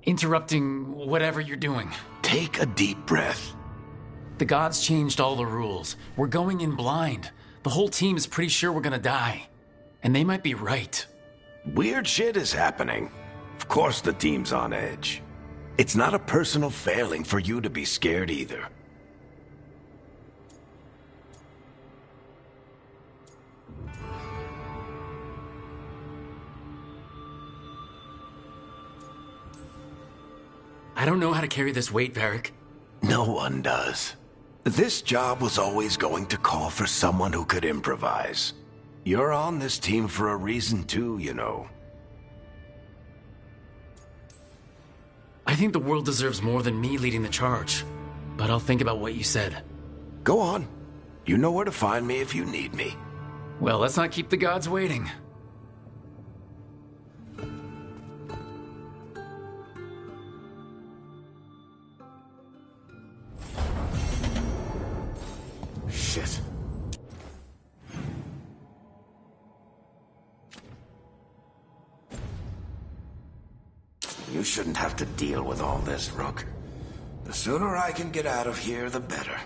interrupting whatever you're doing. Take a deep breath. The gods changed all the rules. We're going in blind. The whole team is pretty sure we're gonna die. And they might be right. Weird shit is happening. Of course the team's on edge. It's not a personal failing for you to be scared either. I don't know how to carry this weight, Varric. No one does. This job was always going to call for someone who could improvise. You're on this team for a reason too, you know. I think the world deserves more than me leading the charge. But I'll think about what you said. Go on. You know where to find me if you need me. Well, let's not keep the gods waiting. Shit. You shouldn't have to deal with all this, Rook. The sooner I can get out of here, the better.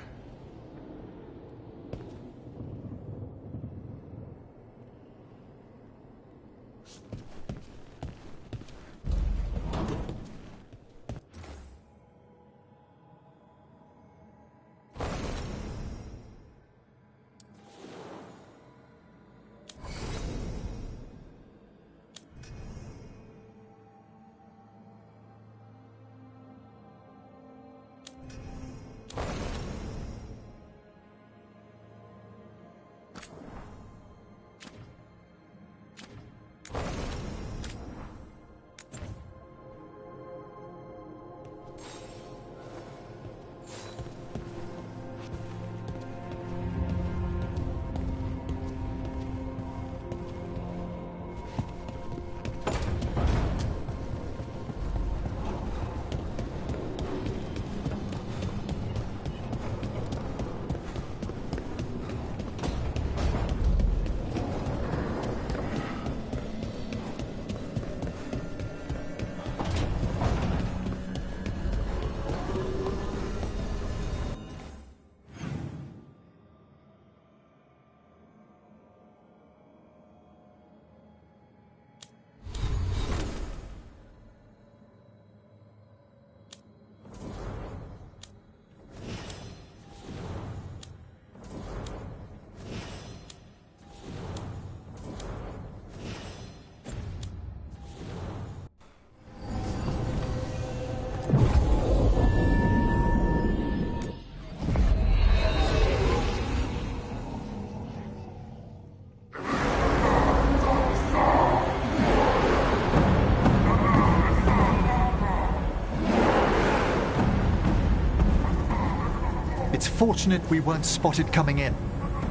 It's fortunate we weren't spotted coming in.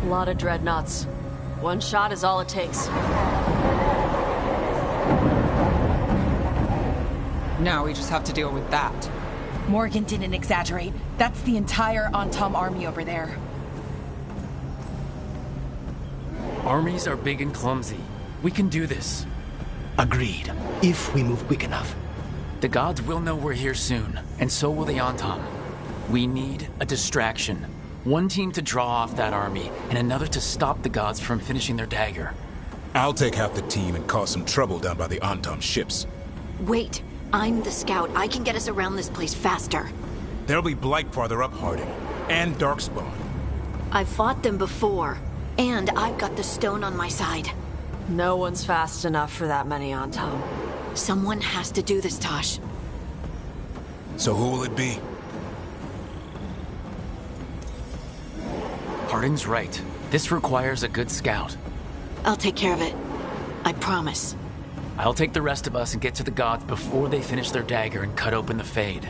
A lot of dreadnoughts. One shot is all it takes. Now we just have to deal with that. Morgan didn't exaggerate. That's the entire Antom army over there. Armies are big and clumsy. We can do this. Agreed. If we move quick enough. The gods will know we're here soon, and so will the Antom. We need a distraction. One team to draw off that army, and another to stop the gods from finishing their dagger. I'll take half the team and cause some trouble down by the Antom ships. Wait, I'm the scout. I can get us around this place faster. There'll be Blight farther up, Harding. And Darkspawn. I've fought them before. And I've got the stone on my side. No one's fast enough for that many Antom. Someone has to do this, Tosh. So who will it be? Harding's right. This requires a good scout. I'll take care of it. I promise. I'll take the rest of us and get to the gods before they finish their dagger and cut open the Fade.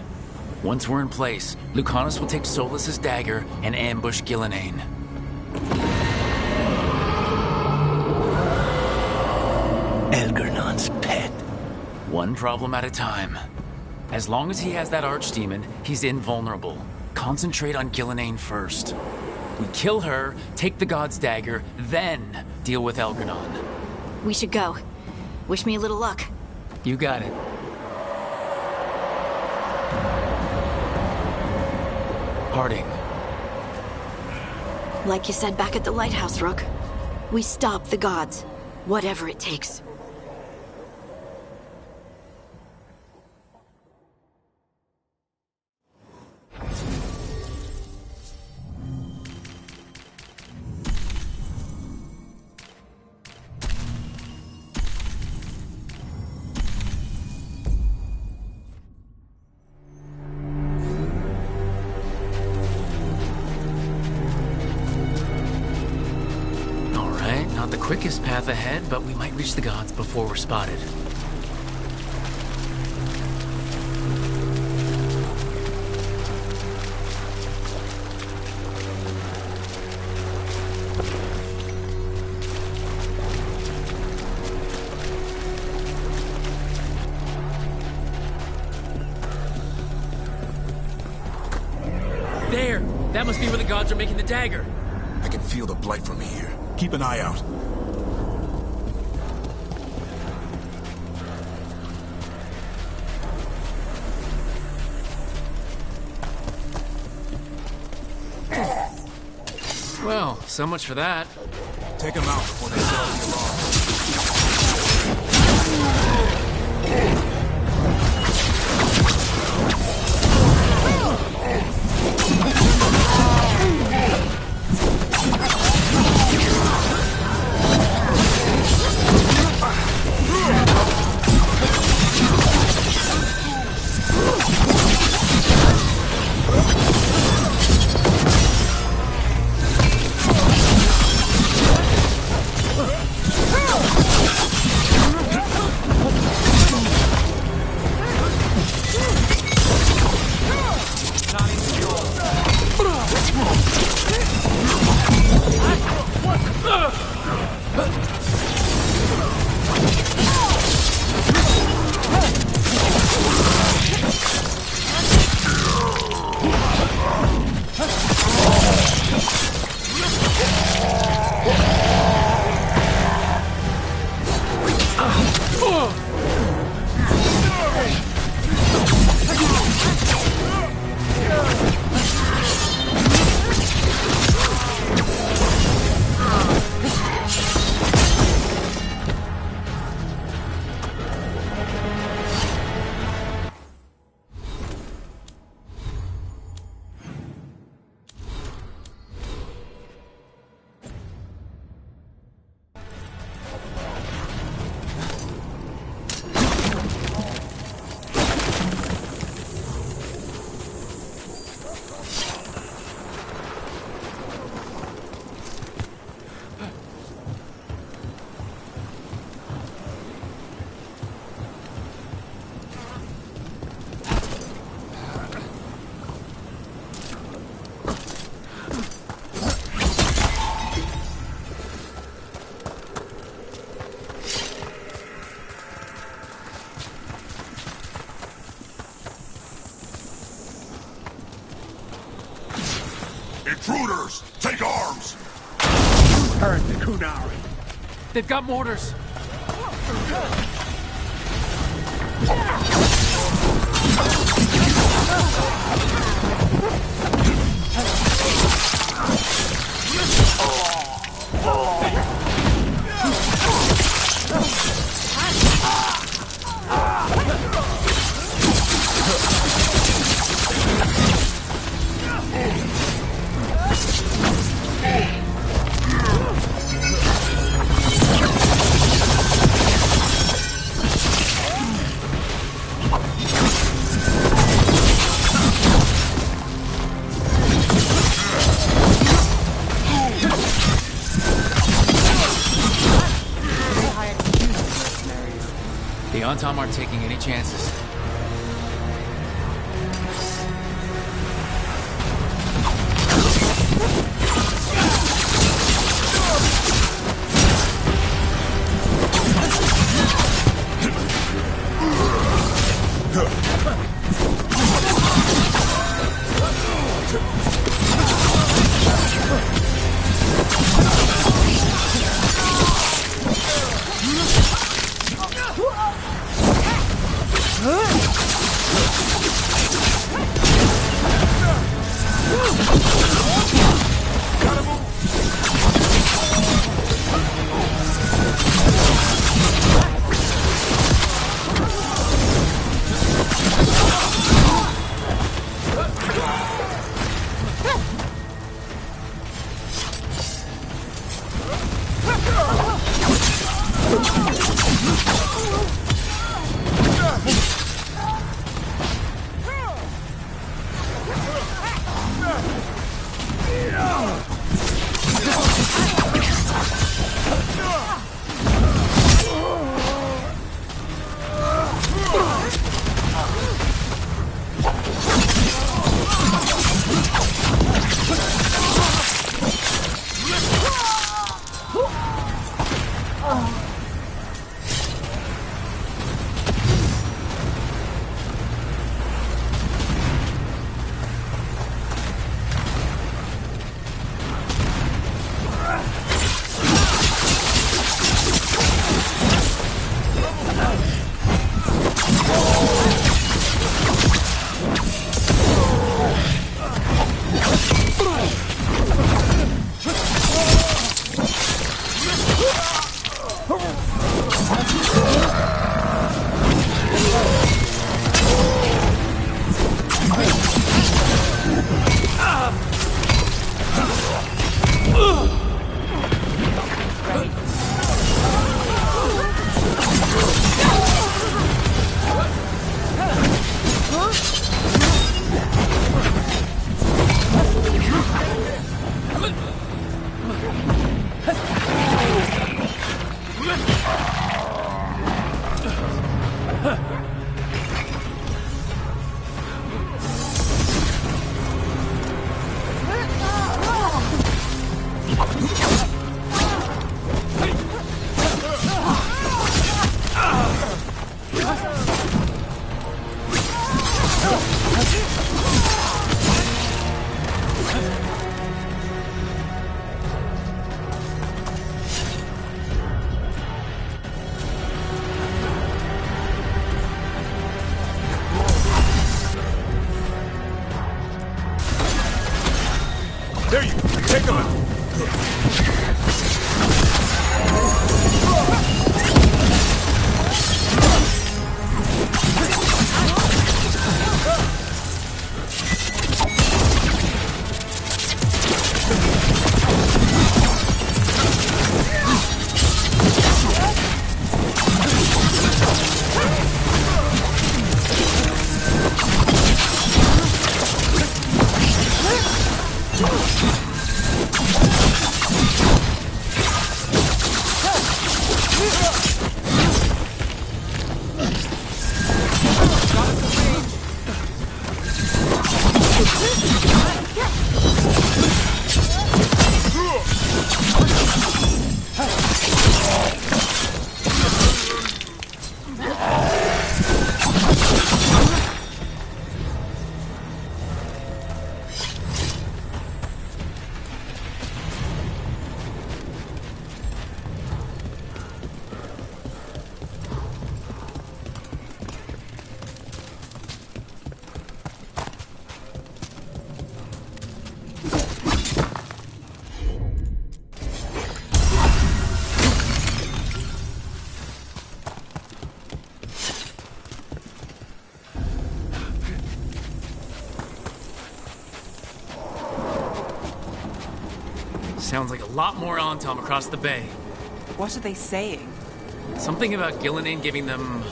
Once we're in place, Lucanus will take Solas's dagger and ambush Gillenane. Elgernon's pet. One problem at a time. As long as he has that archdemon, he's invulnerable. Concentrate on Gillenane first. We kill her, take the god's dagger, then deal with Elgernon. We should go. Wish me a little luck. You got it. Harding. Like you said back at the lighthouse, Rook. We stop the gods. Whatever it takes. Quickest path ahead, but we might reach the gods before we're spotted. There! That must be where the gods are making the dagger. I can feel the blight from here. Keep an eye out. Well, so much for that. Take them out before they set off the alarm. Intruders! Take arms! Heard the Kunari. They've got mortars. The Antom aren't taking any chances. There you go. Take him out. Sounds like a lot more Antom across the bay. What are they saying? Something about Gillinan giving them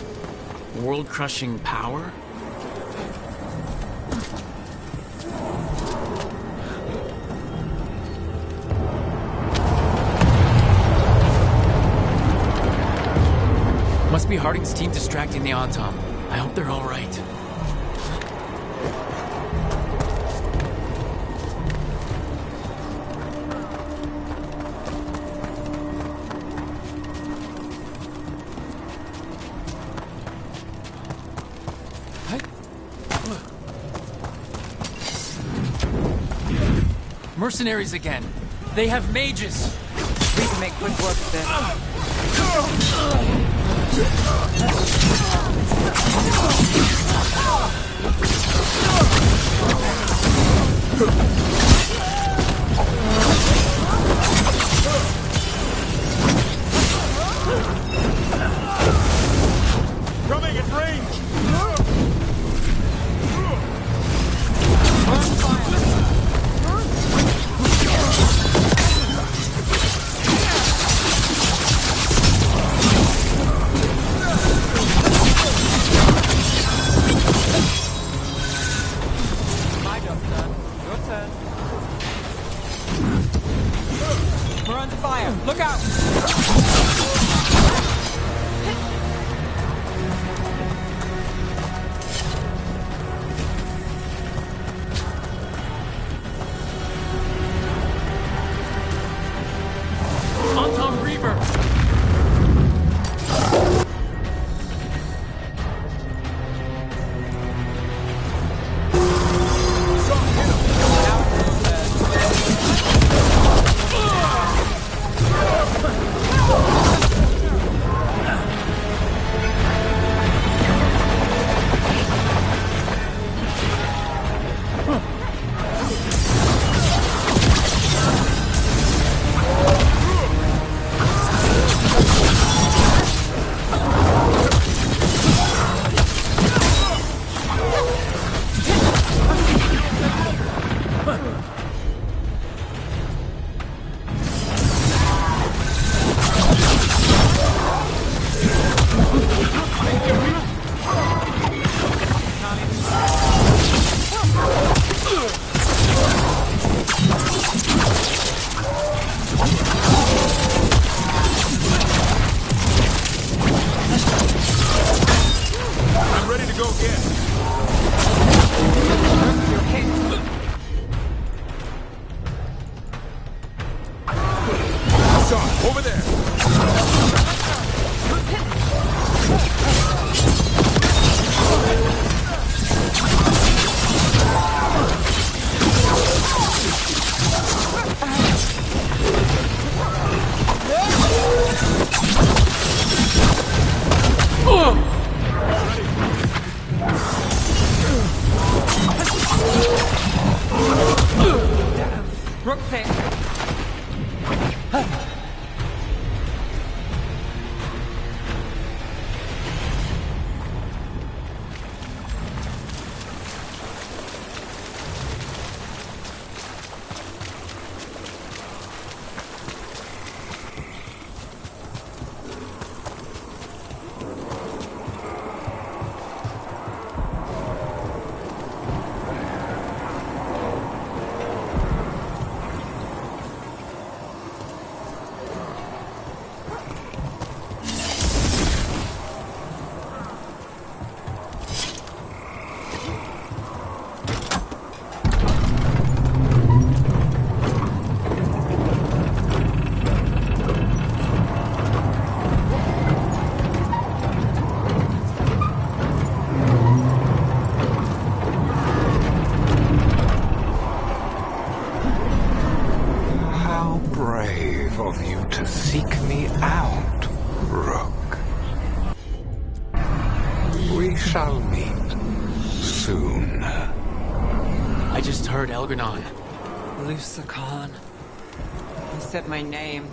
world-crushing power? Must be Harding's team distracting the Antom. I hope they're all right. Mercenaries again. They have mages. We can make quick work of this. Coming at range! We're under fire. Look out! Antom Reaver! Over there! Brookfit. Of you to seek me out, Rook. We shall meet soon. I just heard Elgranon. Lucican. He said my name.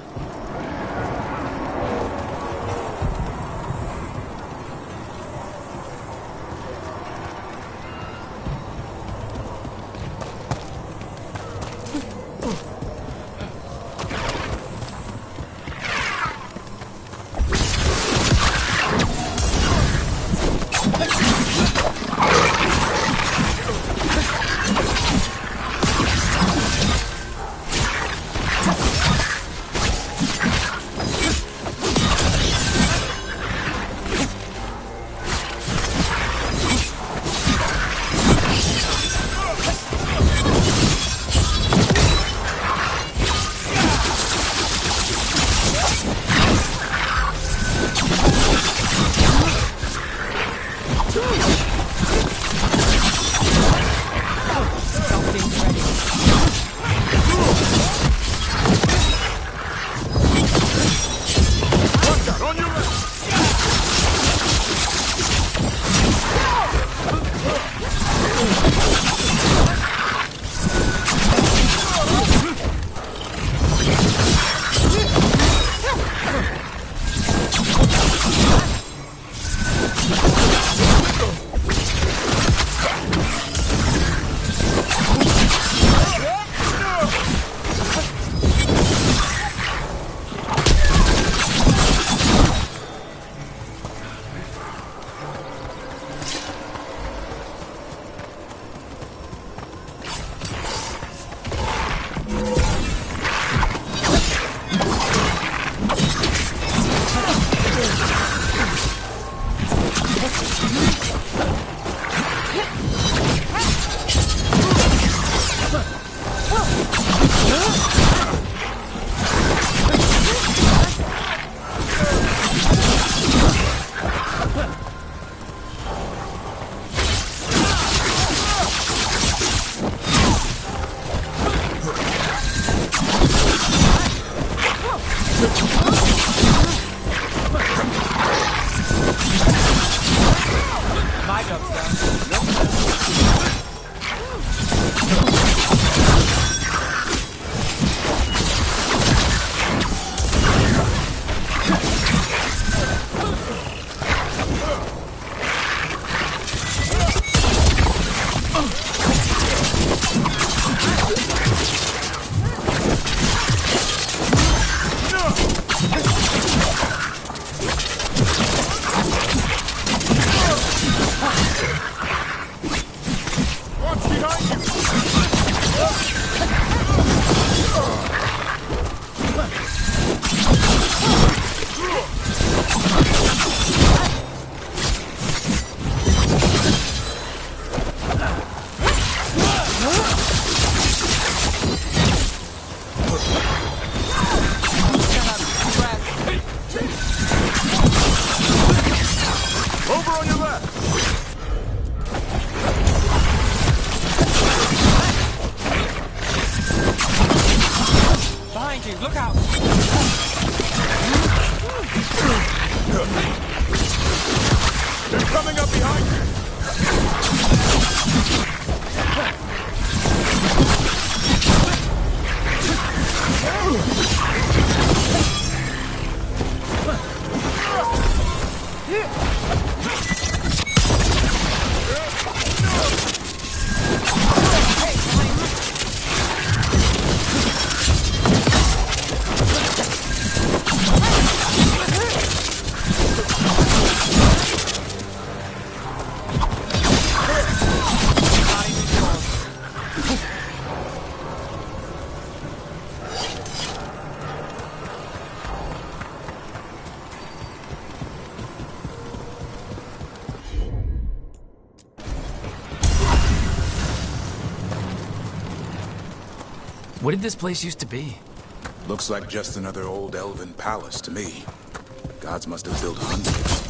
My job's done. Over on your left! Behind you, look out! They're coming up behind you! What did this place used to be? Looks like just another old elven palace to me. Gods must have built hundreds.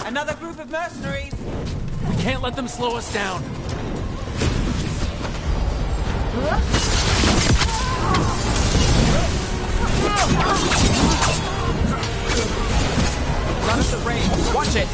Another group of mercenaries! We can't let them slow us down. Run at the range. Watch it.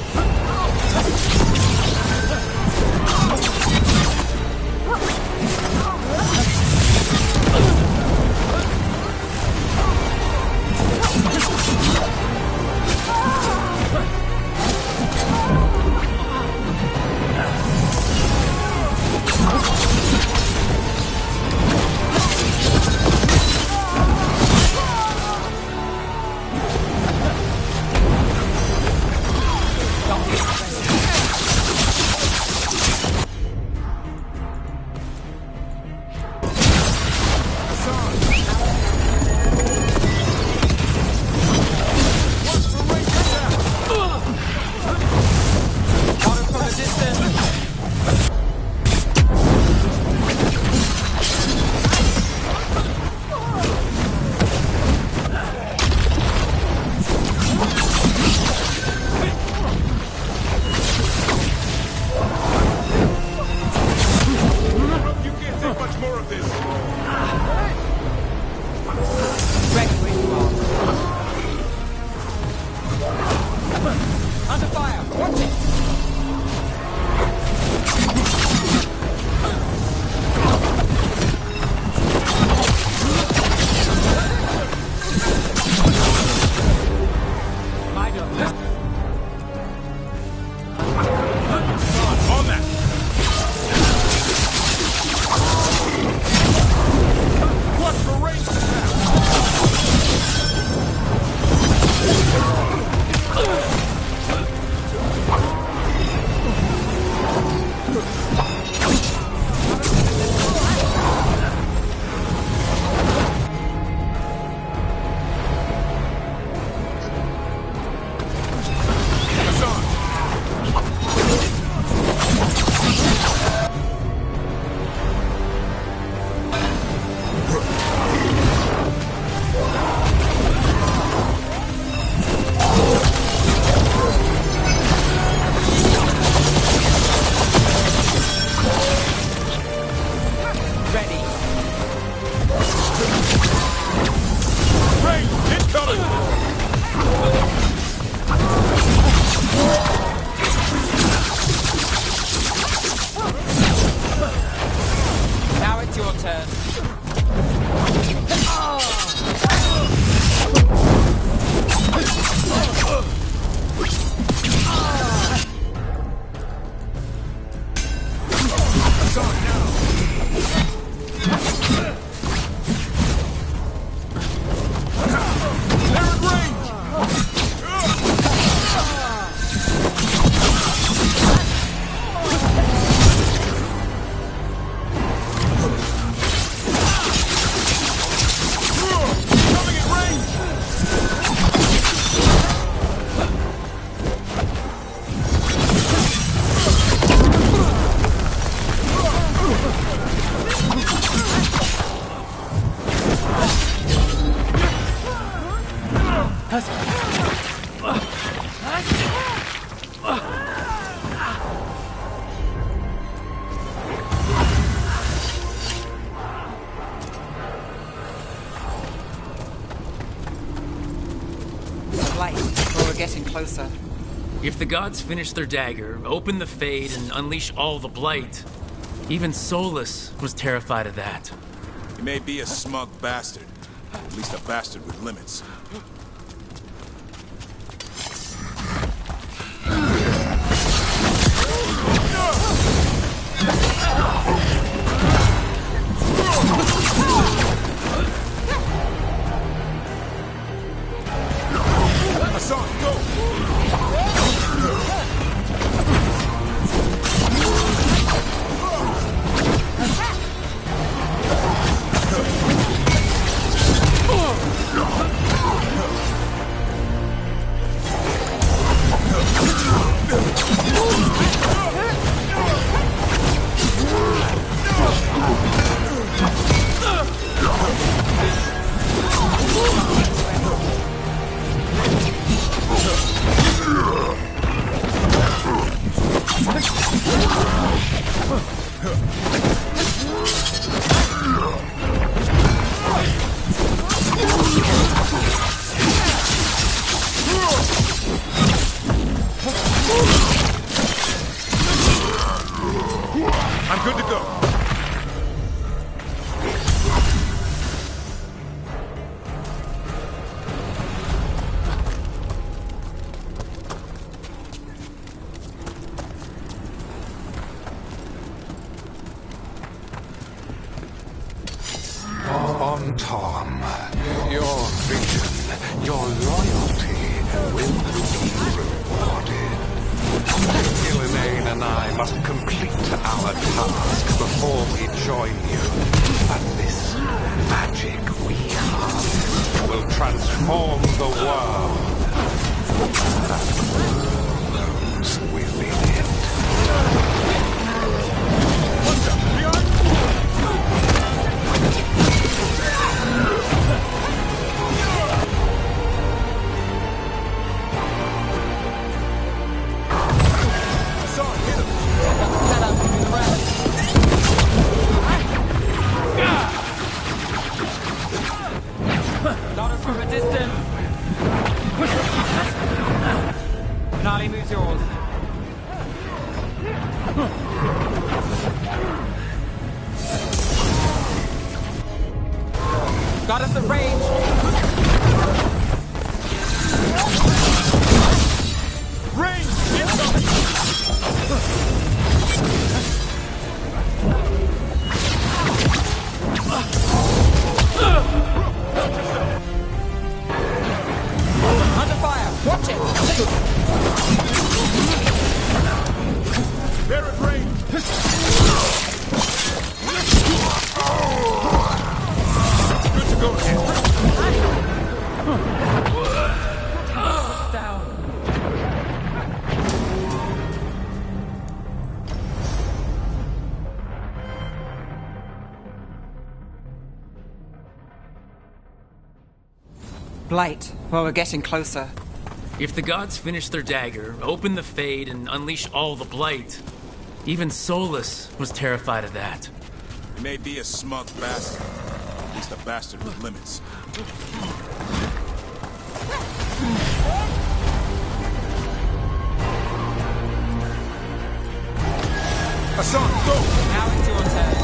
closer. If the gods finish their dagger, open the Fade, and unleash all the Blight, even Solus was terrified of that. He may be a smug bastard. At least a bastard with limits. Hassan, go! I'm good to go. On Tom, your vision, your loyalty will be rewarded. Elaine and I must complete our task before we join you. But this magic we harness will transform the world. And those within it. Not us from a distance. Nolly moves yours. Got us at range. Under fire! Watch it! They're at range! Good to go again. Down. Blight. Well, we're getting closer. If the gods finish their dagger, open the Fade, and unleash all the Blight, even Solus was terrified of that. He may be a smug bastard. At least a bastard with limits. Hassan, go! Now it's your turn.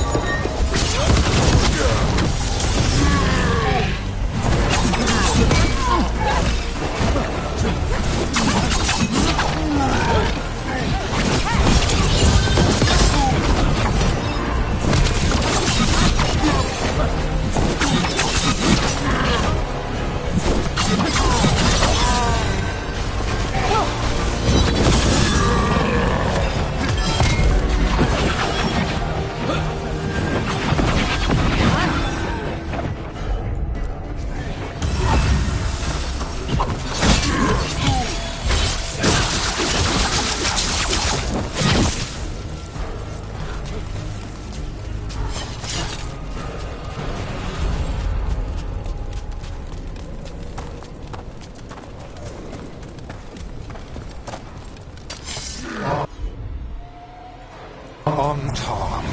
On Tom,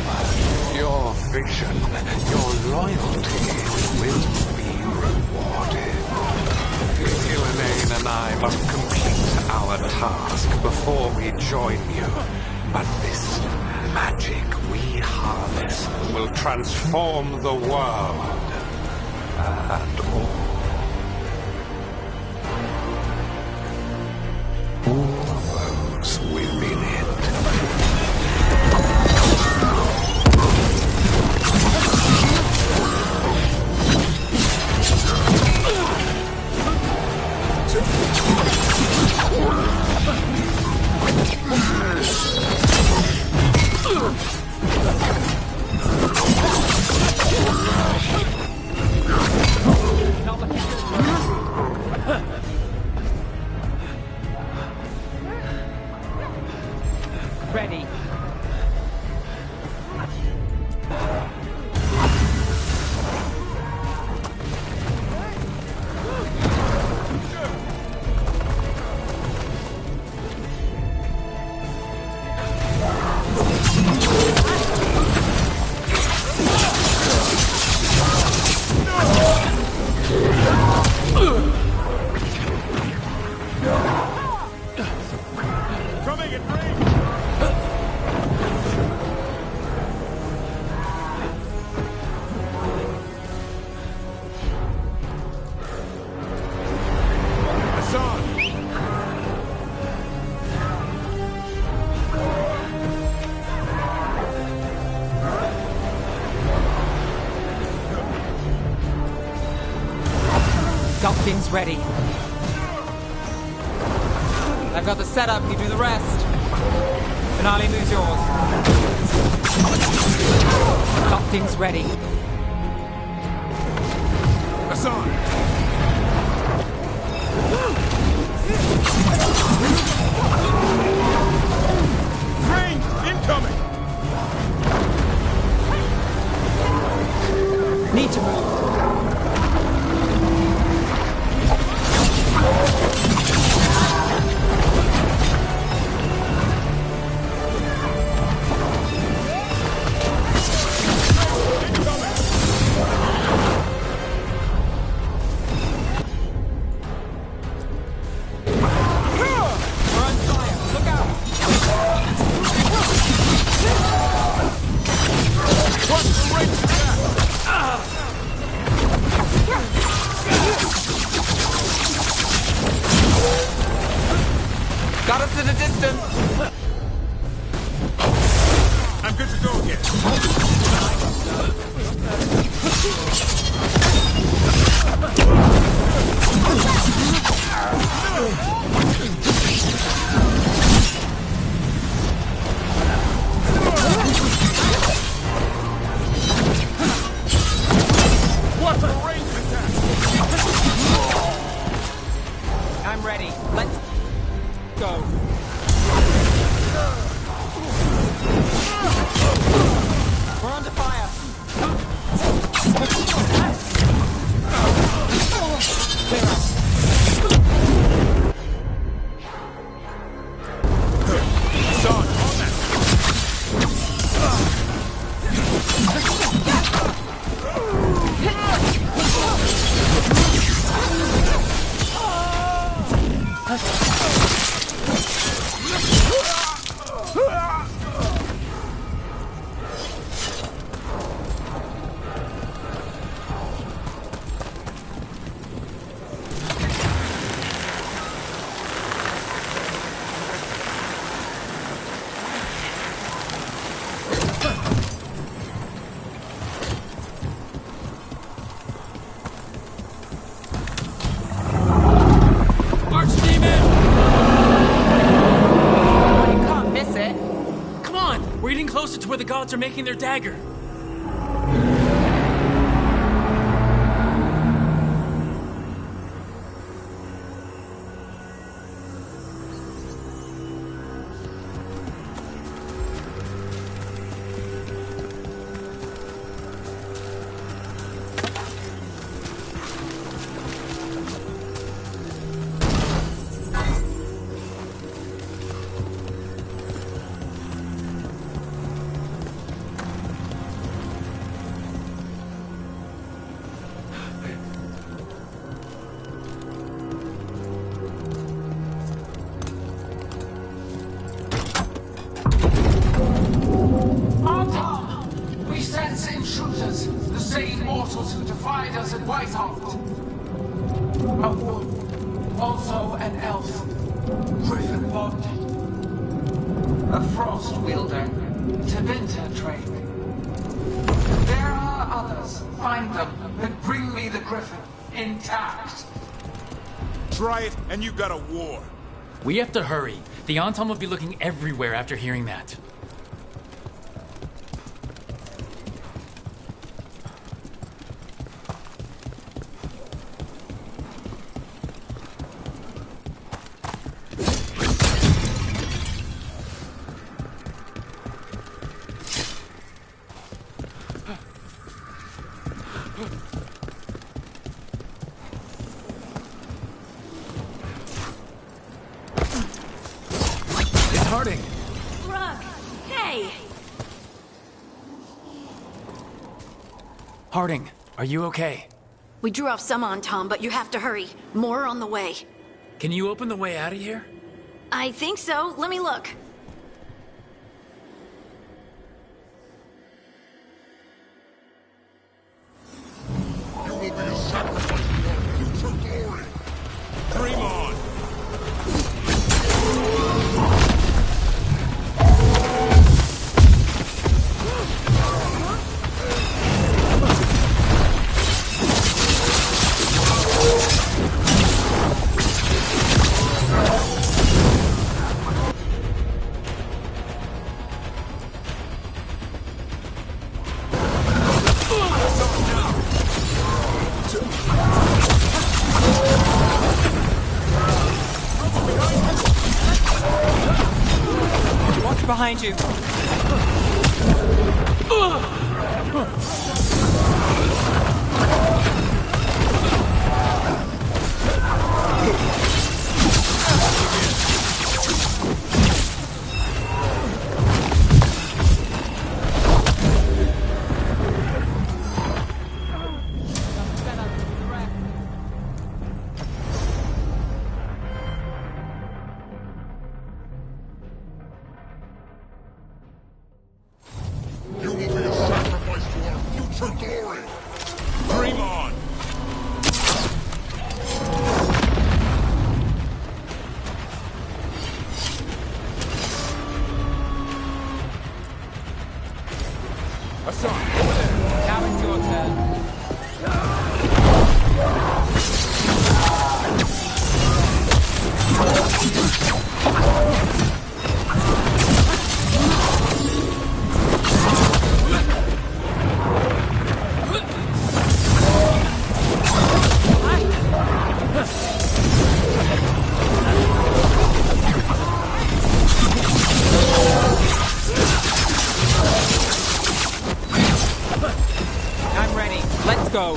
your vision, your loyalty will be rewarded. Ghilanane and I must complete our task before we join you. But this magic we harness will transform the world. And all those within it. Ready. Got things ready. I've got the setup, you do the rest. Finale moves yours. Got things ready. Hassan! Range incoming! Need to move. Got us at a distance. I'm good to go again. What a range attack! I'm ready. Let's go. We're under fire. Clear up. Son, on that! Closer to where the gods are making their dagger. same mortals who defied us at Whitehall. Oh, also an elf, Griffin Bond, a frost wielder, Tebinta trained. There are others. Find them and bring me the Griffin intact. Try it, and you got a war. We have to hurry. The Antom will be looking everywhere after hearing that. Harding, are you okay? We drew off some on Tom, but you have to hurry. More on the way. Can you open the way out of here? I think so. Let me look. You will be a sacrifice to our future glory. Dream on. Behind you. Go.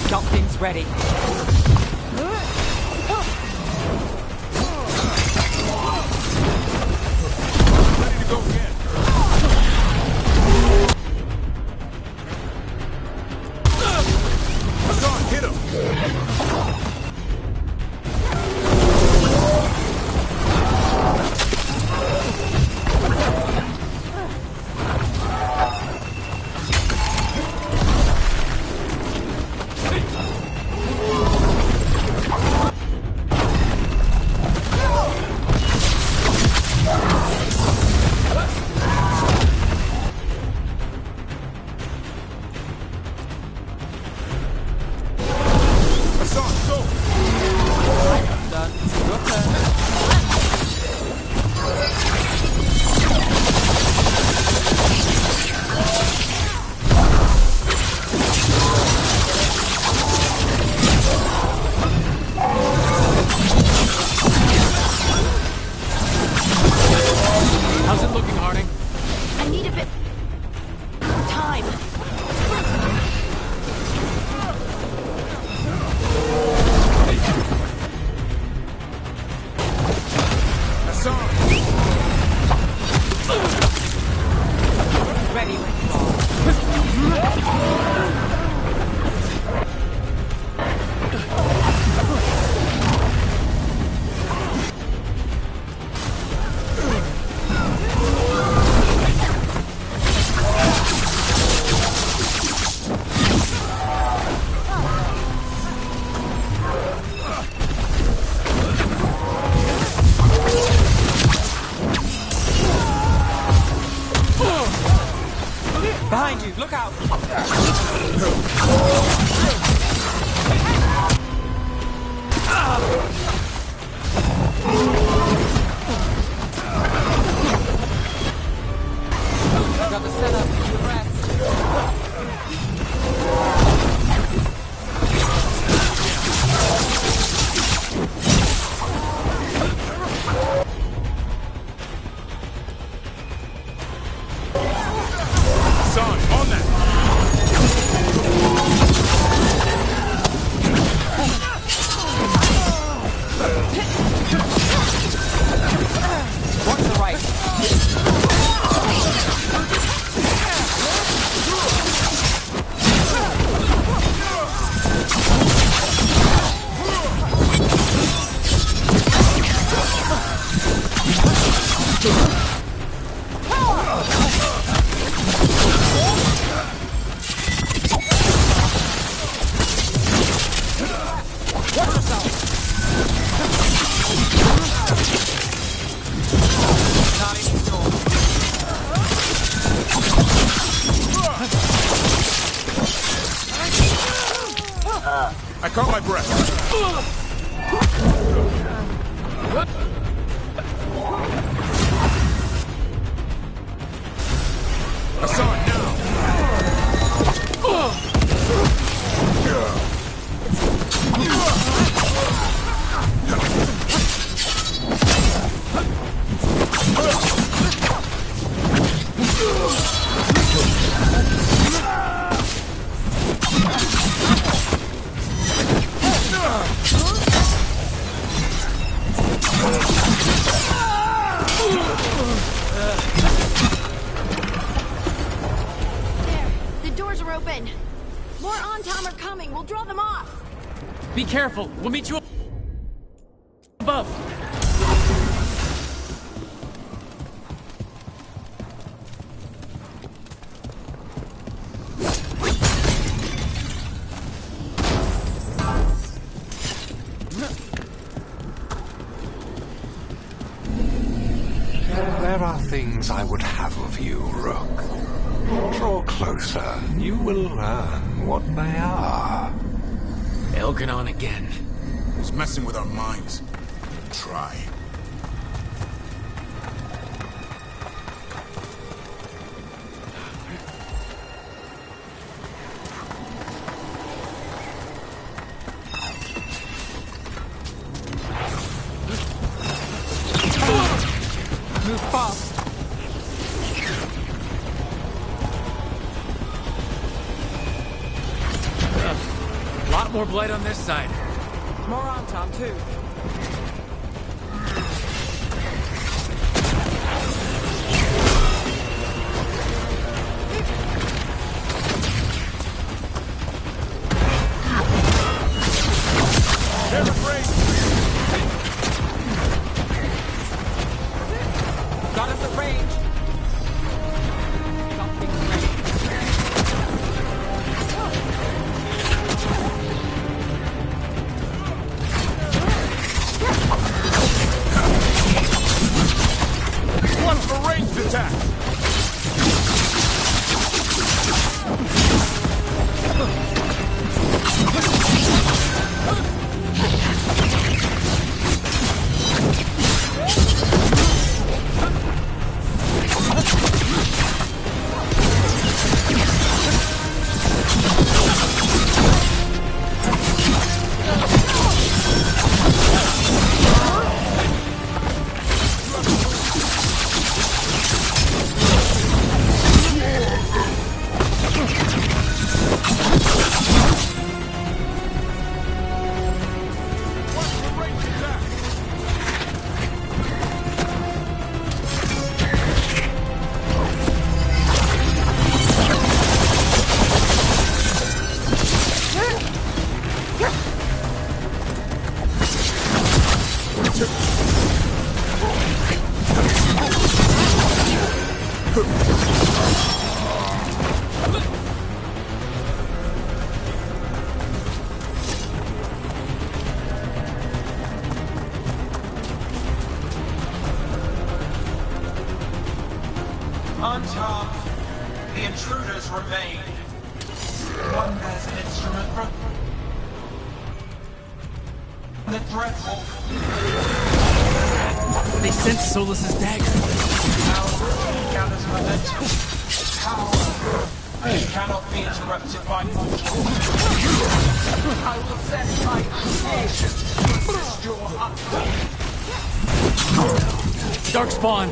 Got things ready. Ready to go again. Hassan, hit him. Hassan, I caught my breath. I saw it now. The doors are open. More Antom are coming. We'll draw them off. Be careful. We'll meet you above. There are things I would have of you, Rook. Draw closer. You will learn what they are. Elganon again. He's messing with our minds. Try. Move fast. A lot more blight on this side. More Antom, too. They're afraid. Got us at range. One for ranged attack. On top, the intruders remain. One has an instrument from the dreadful. They sense Solus's dagger. Power gathers momentum. Power cannot be interrupted by mortal. I will set my creation to assist your hunt. Dark spawn.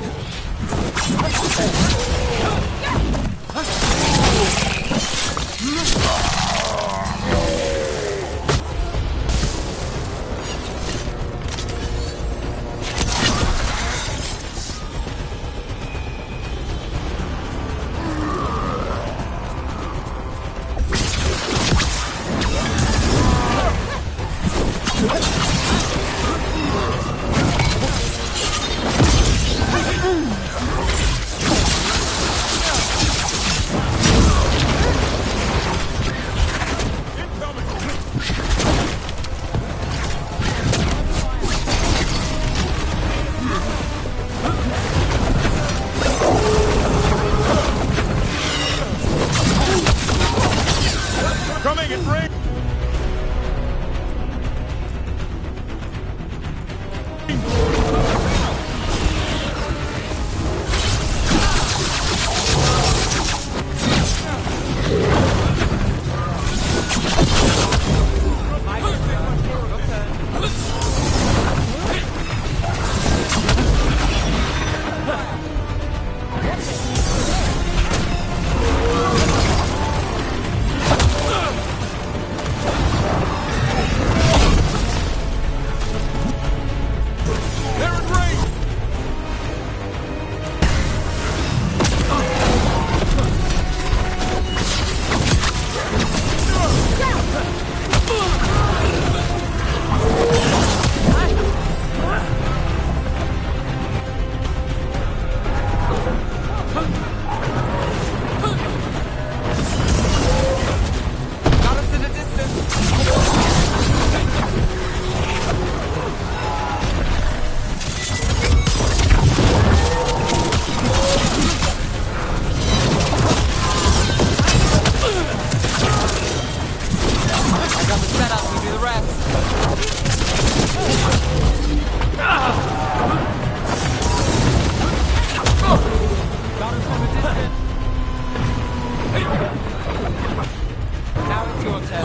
your turn.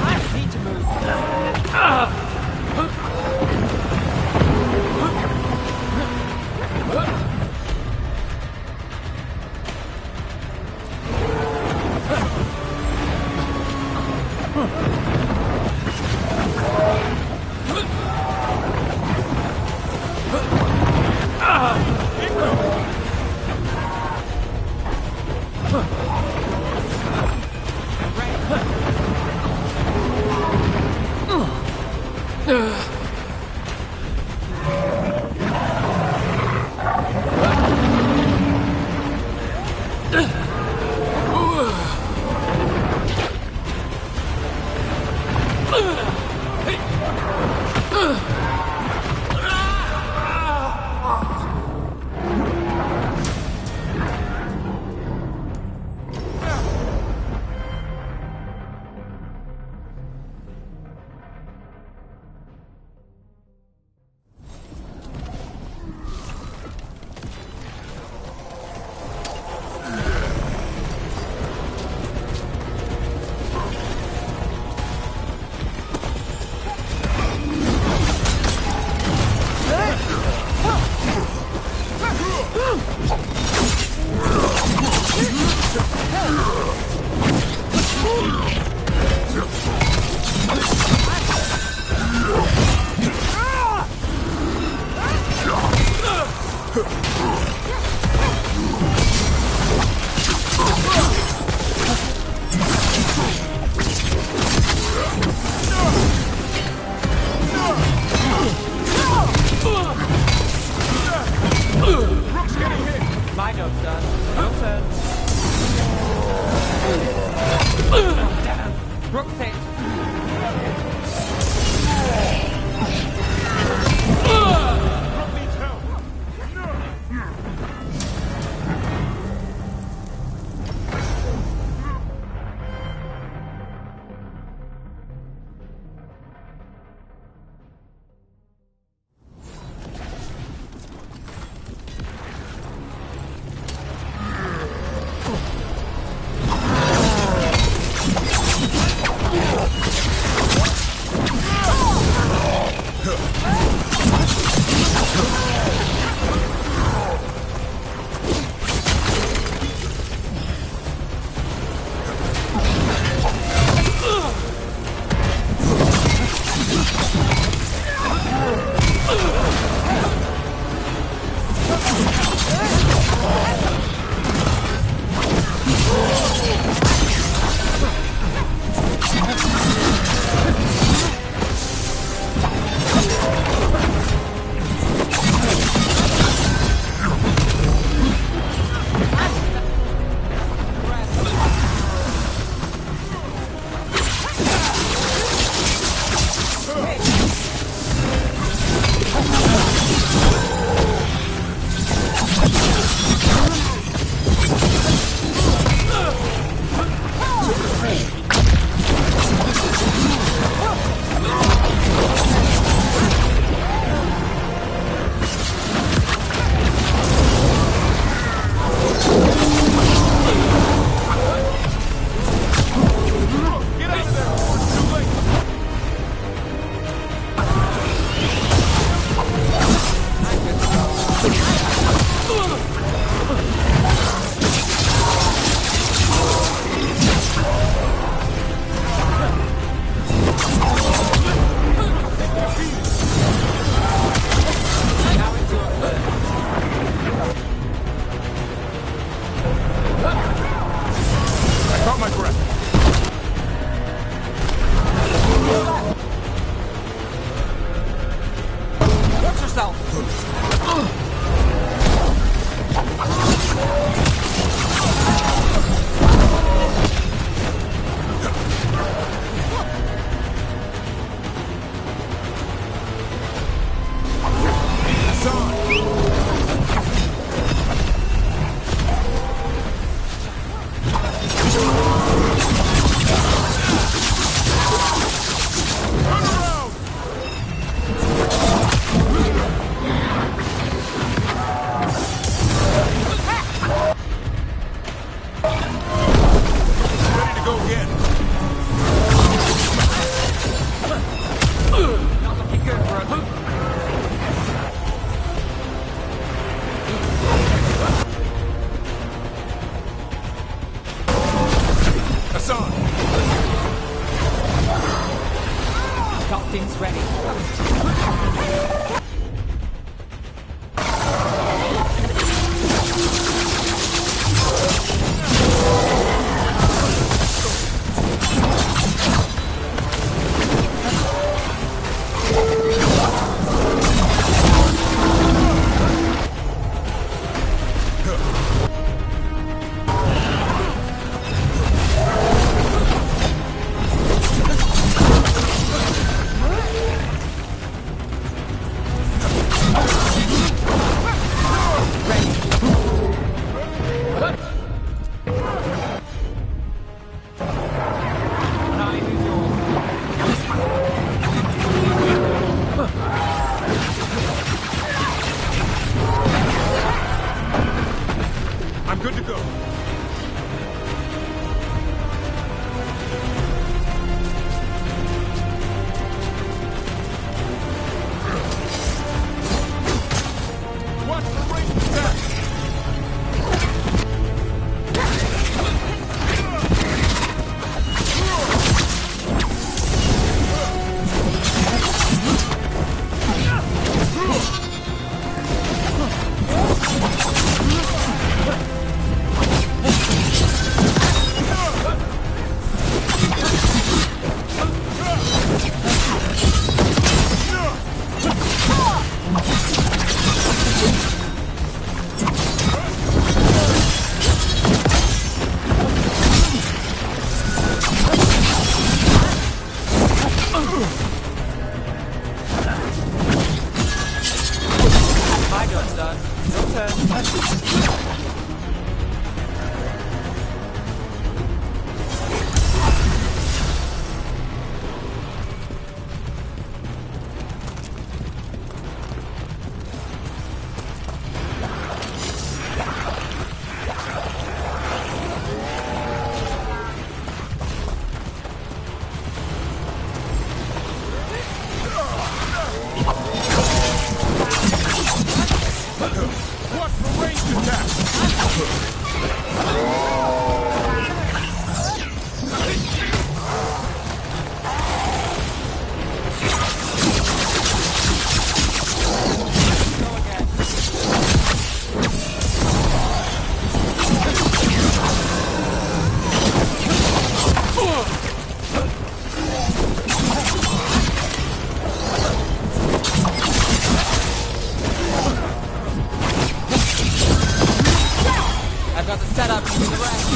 I need to move. My job's done. Your turn. Damn. Rook's hit. I'm good to go. Watch the range attack! My gun's done. Your turn. Watch the range attack! I've got the setup to do the rest.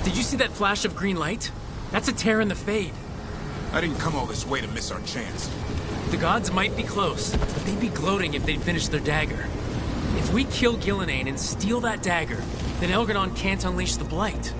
Did you see that flash of green light? That's a tear in the Fade. I didn't come all this way to miss our chance. The gods might be close, but they'd be gloating if they'd finished their dagger. If we kill Gillenane and steal that dagger, then Elgadon can't unleash the Blight.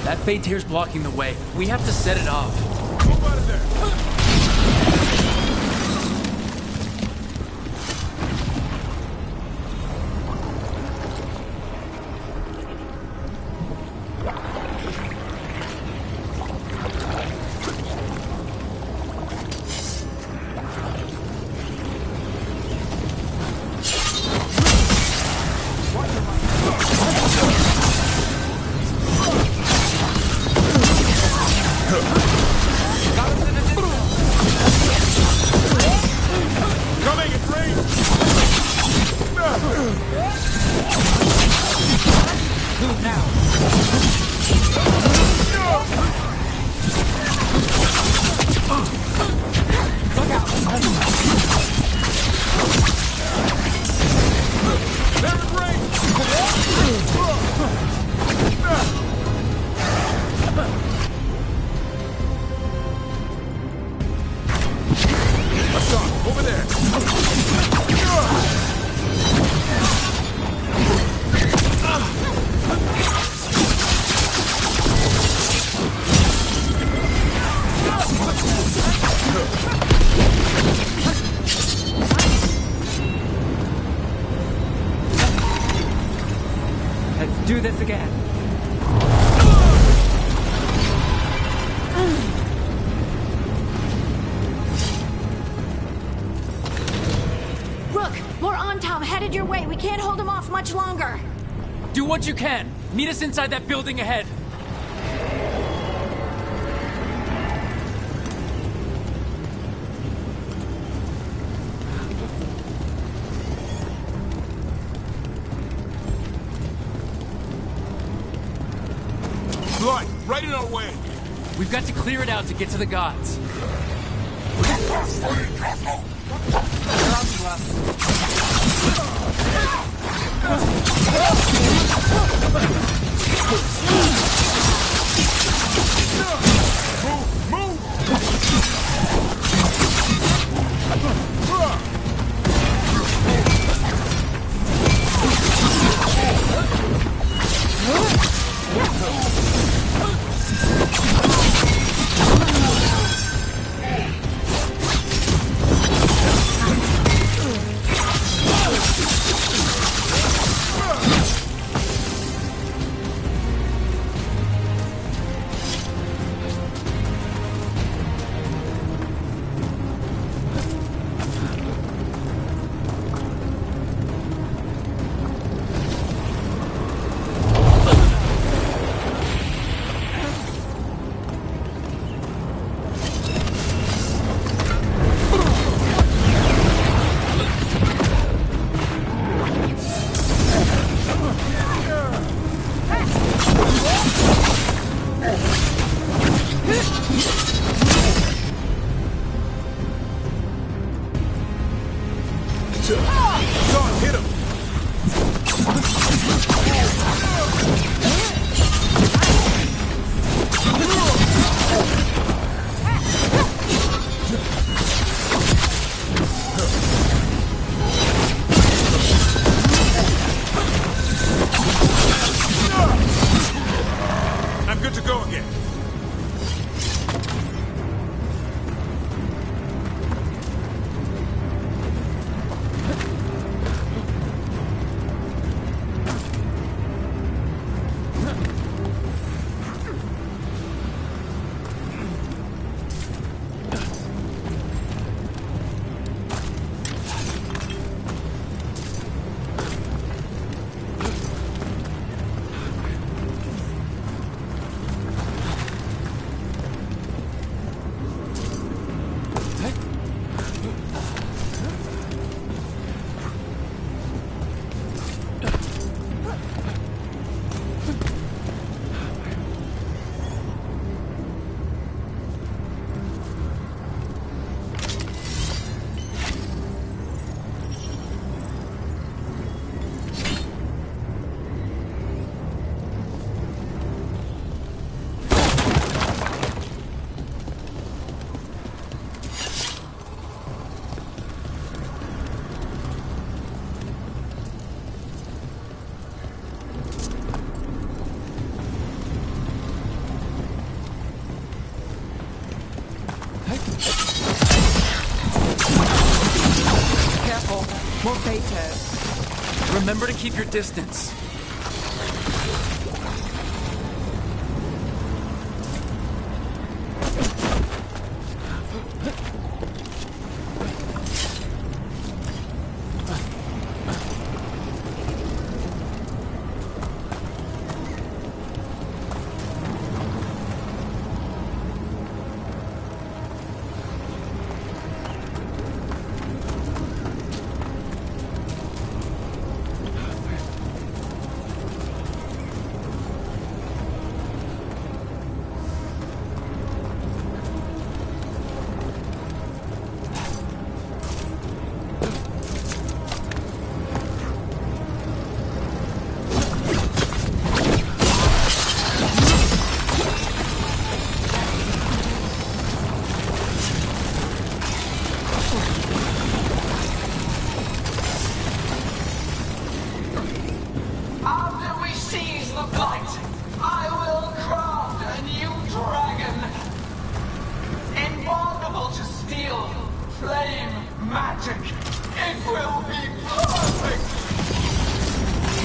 That Fade Tear's blocking the way. We have to set it off. Move out of there! Over there! Let's do this again. Rook, more Antom headed your way. We can't hold him off much longer. Do what you can. Meet us inside that building ahead. Blight, right in our way. We've got to clear it out to get to the gods. More Thetas. Remember to keep your distance.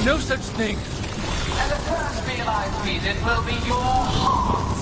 No such thing. And the first meal I feed it will be your hearts.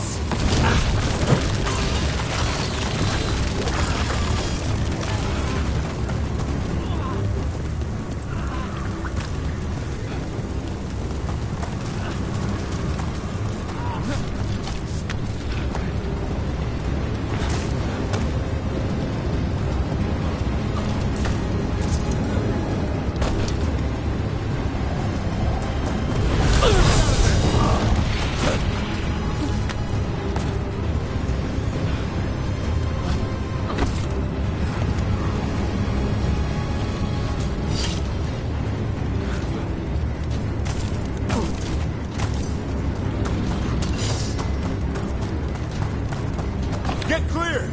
Get clear!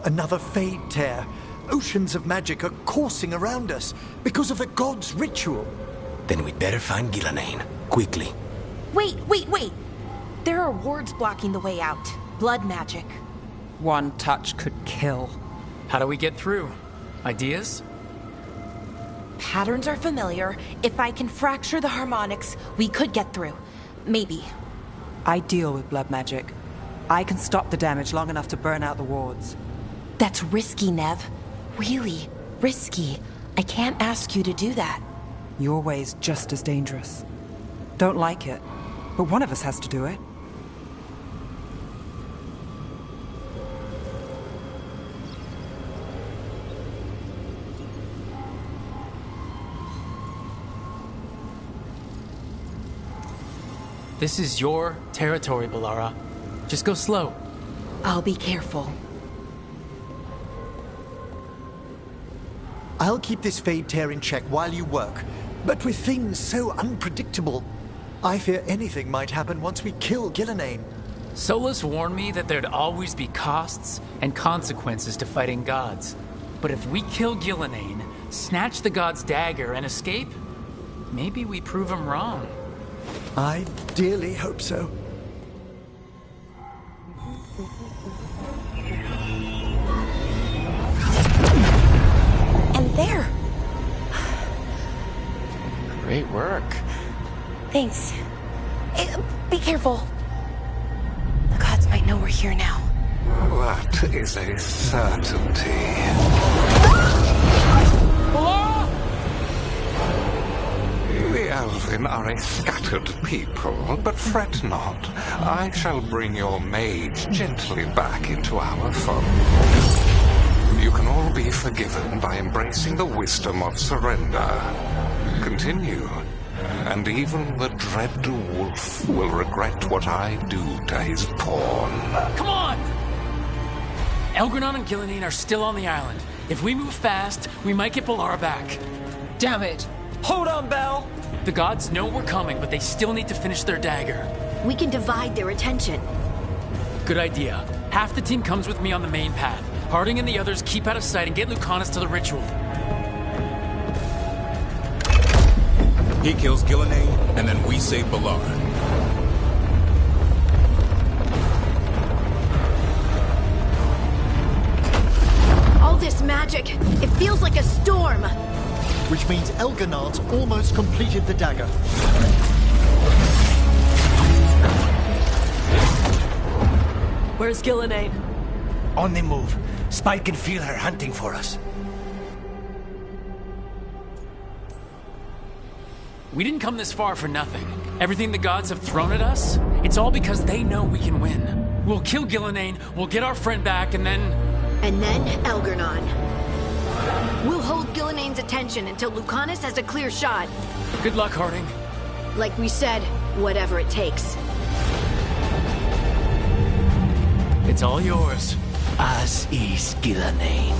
Another Fade tear. Oceans of magic are coursing around us because of the god's ritual. Then we'd better find Ghilanane. Quickly. Wait! There are wards blocking the way out. Blood magic. One touch could kill. How do we get through? Ideas? Patterns are familiar. If I can fracture the harmonics, we could get through. Maybe. I deal with blood magic. I can stop the damage long enough to burn out the wards. That's risky, Nev. Really risky. I can't ask you to do that. Your way's just as dangerous. Don't like it, but one of us has to do it. This is your territory, Balara. Just go slow. I'll be careful. I'll keep this Fade tear in check while you work. But with things so unpredictable, I fear anything might happen once we kill Gillenane. Solus warned me that there'd always be costs and consequences to fighting gods. But if we kill Gillenane, snatch the god's dagger, and escape, maybe we prove him wrong. I dearly hope so. And there! Great work. Thanks. Be careful. The gods might know we're here now. That is a certainty. The Elven are a scattered people, but fret not. I shall bring your mage gently back into our fold. You can all be forgiven by embracing the wisdom of surrender. Continue, and even the dread wolf will regret what I do to his pawn. Come on! Elgranon and Gillenane are still on the island. If we move fast, we might get Balara back. Damn it! Hold on, Belle! The gods know we're coming, but they still need to finish their dagger. We can divide their attention. Good idea. Half the team comes with me on the main path. Harding and the others keep out of sight and get Lucanus to the ritual. He kills Gillenane, and then we save Balara. All this magic, it feels like a storm. Which means Elganard's almost completed the dagger. Where's Gillenane? On the move. Spike can feel her hunting for us. We didn't come this far for nothing. Everything the gods have thrown at us, it's all because they know we can win. We'll kill Gillenane, we'll get our friend back, and then... And then Elgarnon. We'll hold Gillenane's attention until Lucanus has a clear shot. Good luck, Harding. Like we said, whatever it takes. It's all yours. As is Gillenane.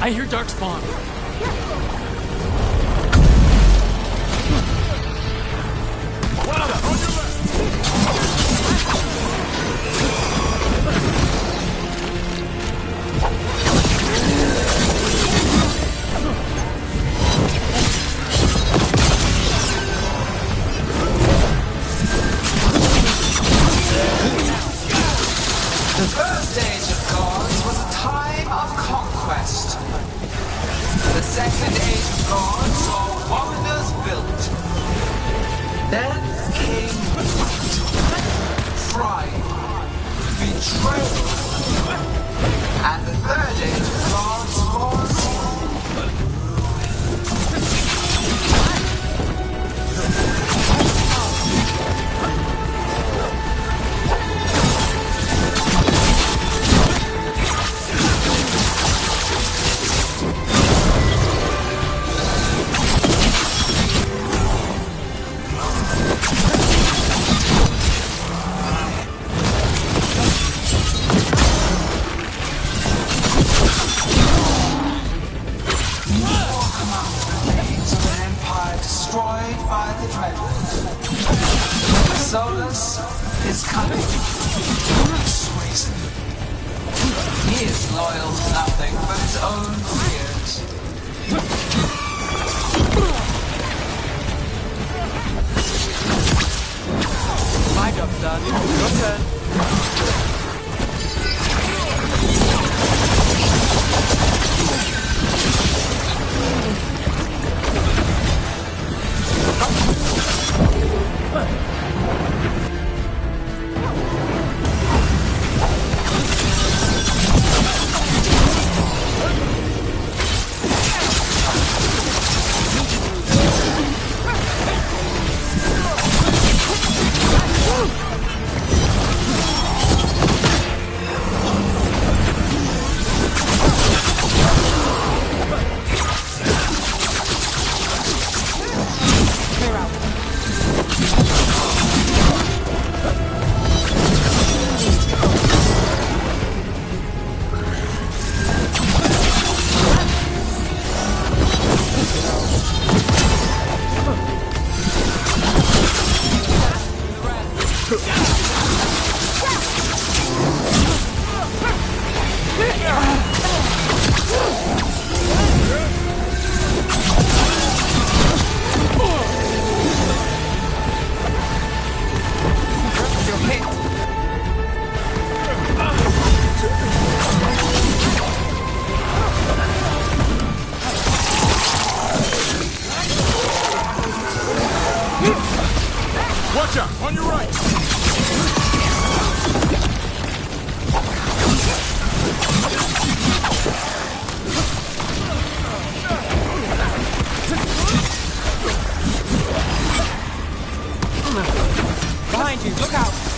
I hear Darkspawn. The first Age of Gods was a time of conquest. The second Age of Gods saw wonders built. Then came pride, betrayal, and the third Age of Gods was... destroyed by the Dreadwolf. Solus is coming. Reason. He is loyal to nothing but his own fears. Watch out! On your right! Behind you, look out!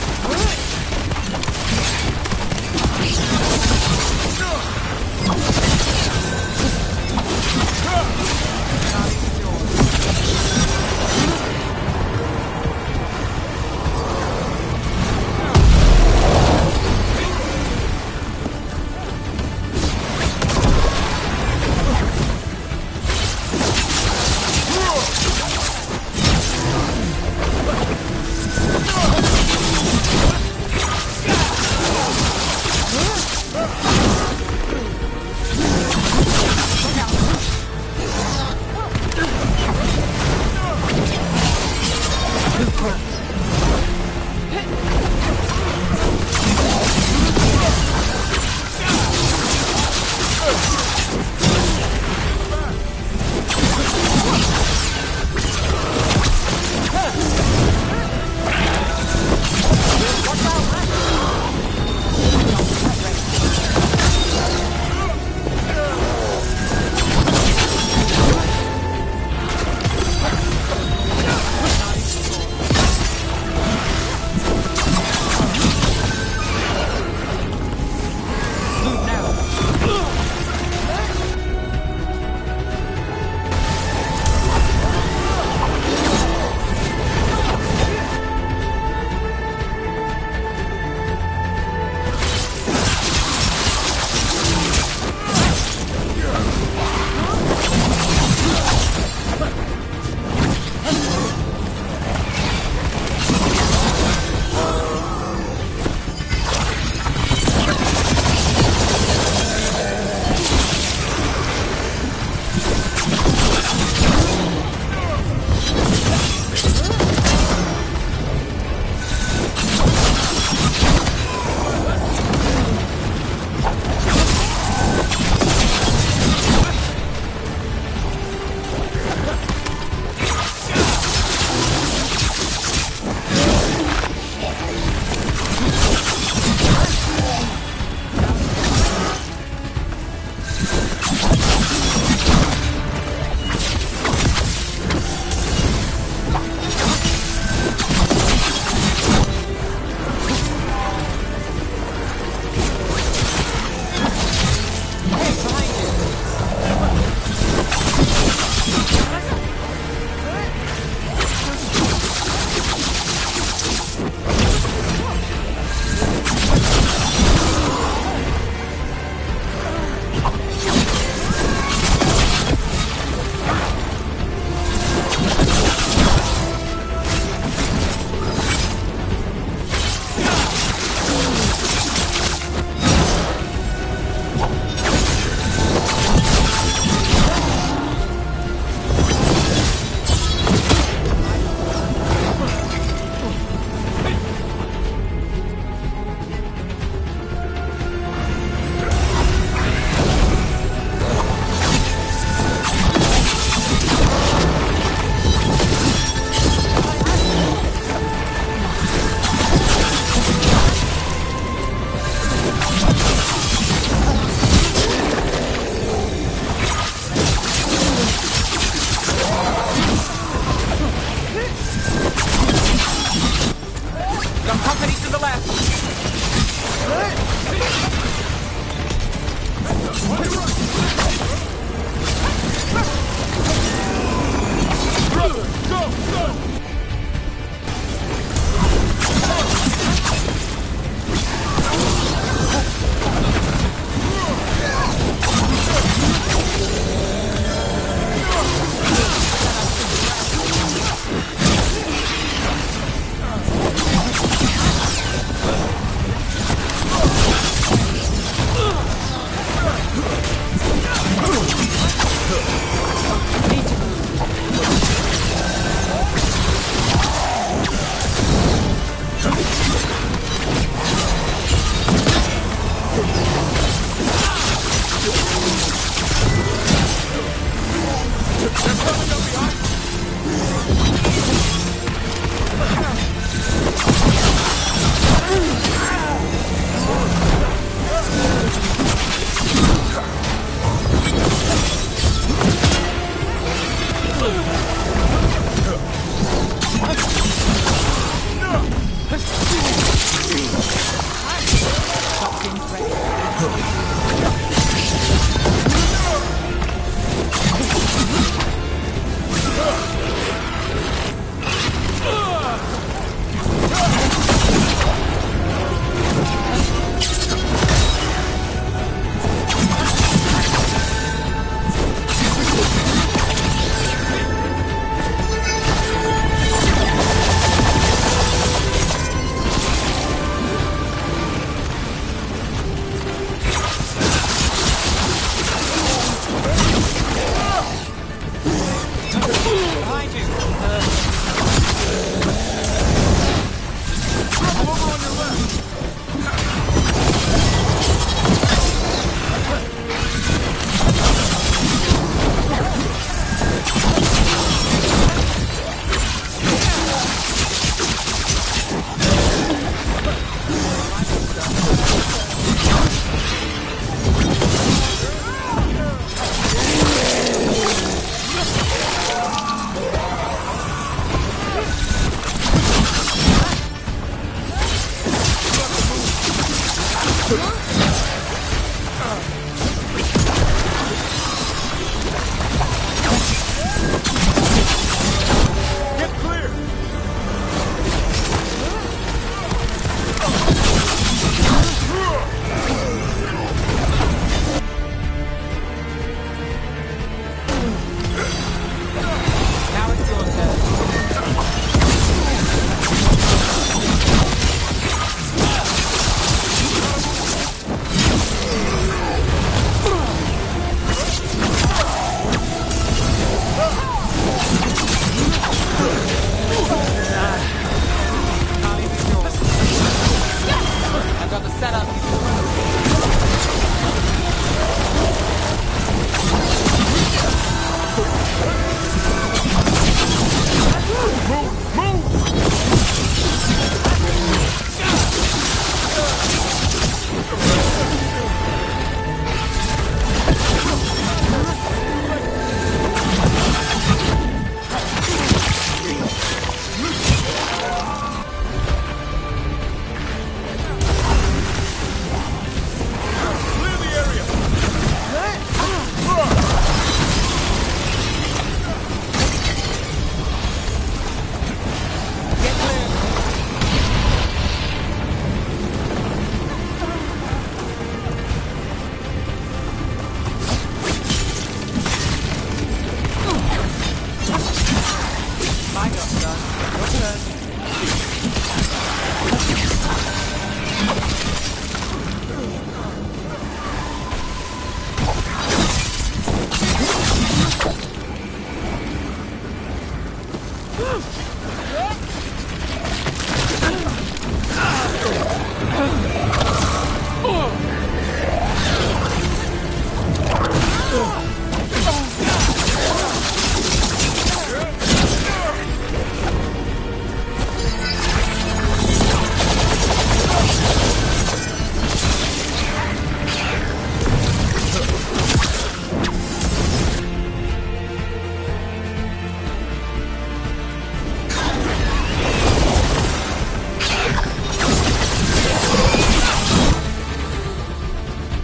my job done. Your turn.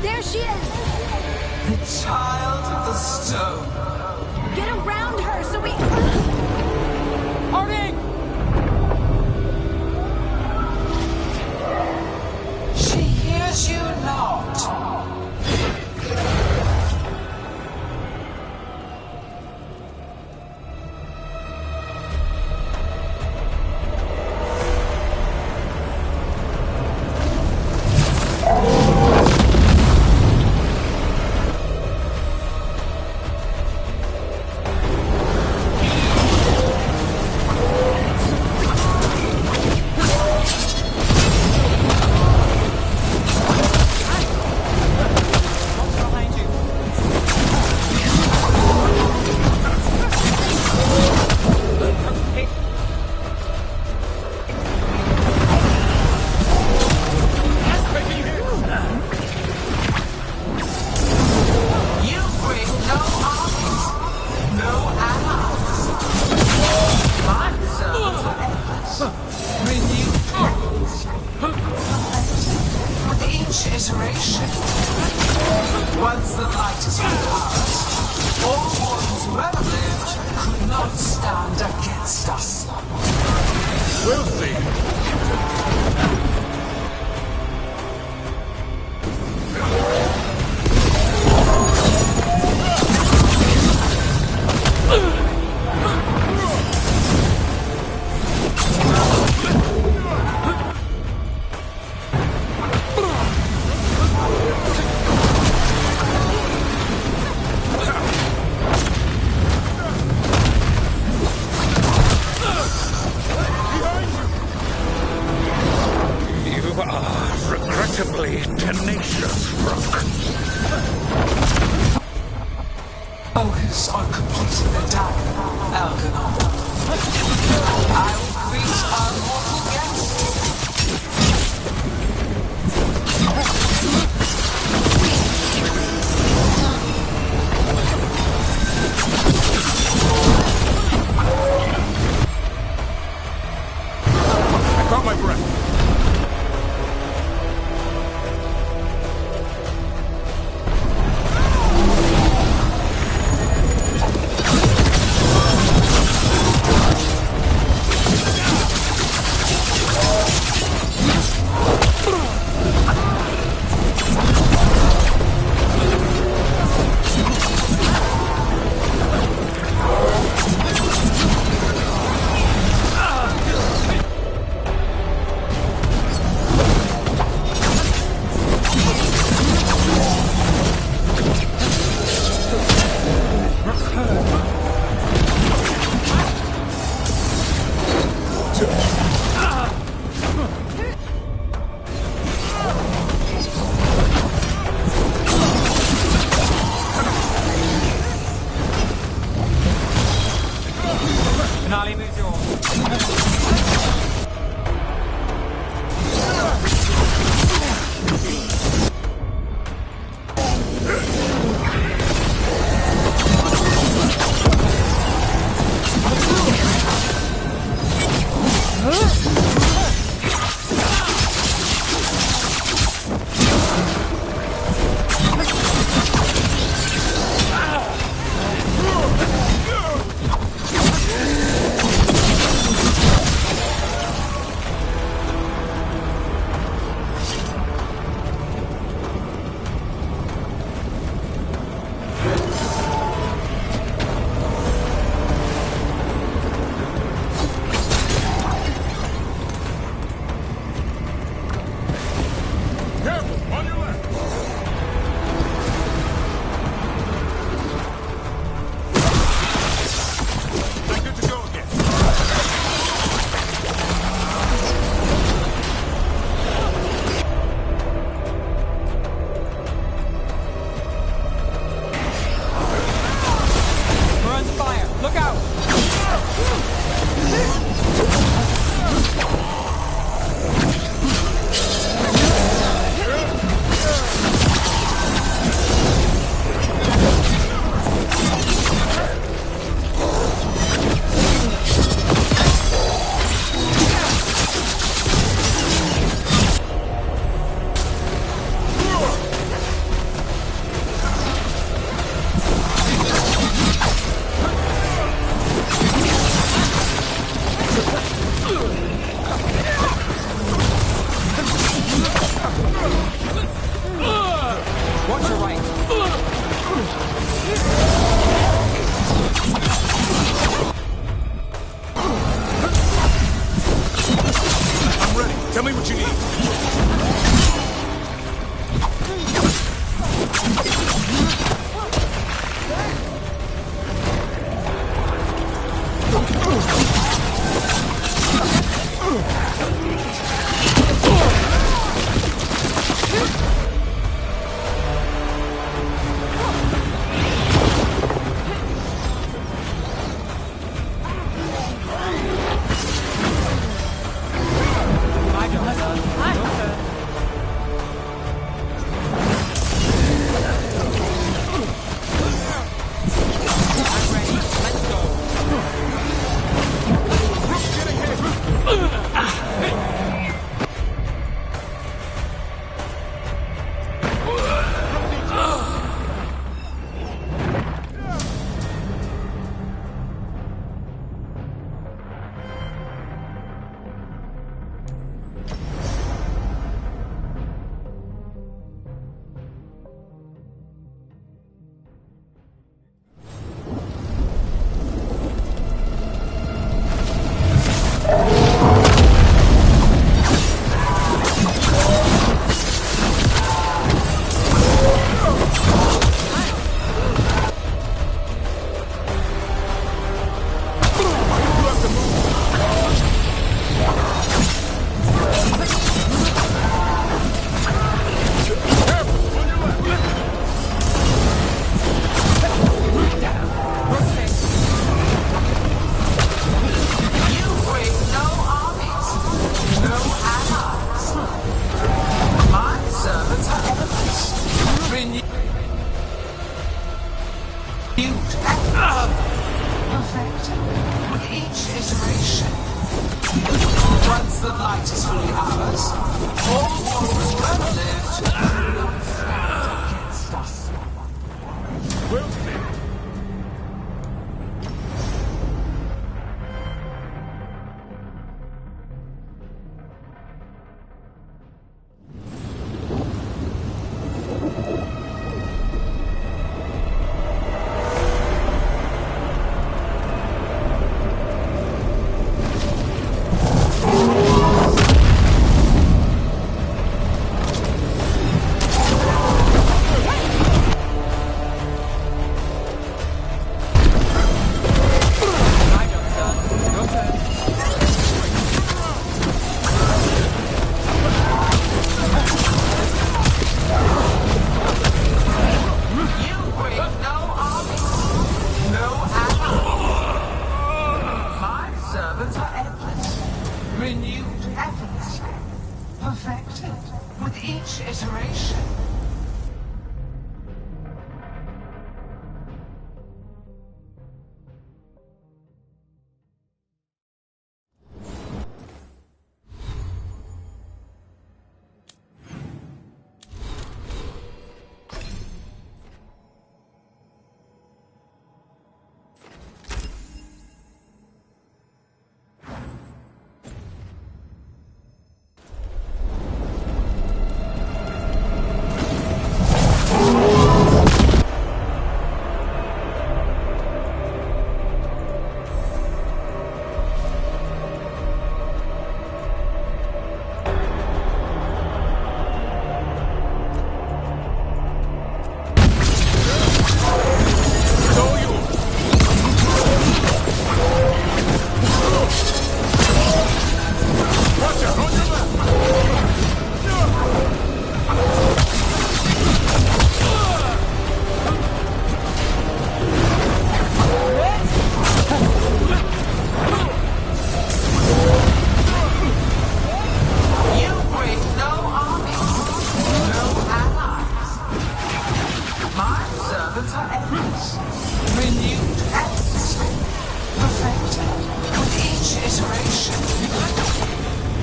There she is! The child of the stone. Get around her so we... Hurry! She hears you not. You bring no armies, no allies. My service are endless. Renewed efforts. With each iteration, once the light is with us, all ones who ever lived could not stand against us. We'll see. You are regrettably tenacious, Rook. Focus on completing the dagger, Algernon. I will greet our mortal guest. I caught my breath. Finale moves yours. Tell me what you need. Once the light is fully ours, all wars well lived will not stand against us. We'll see.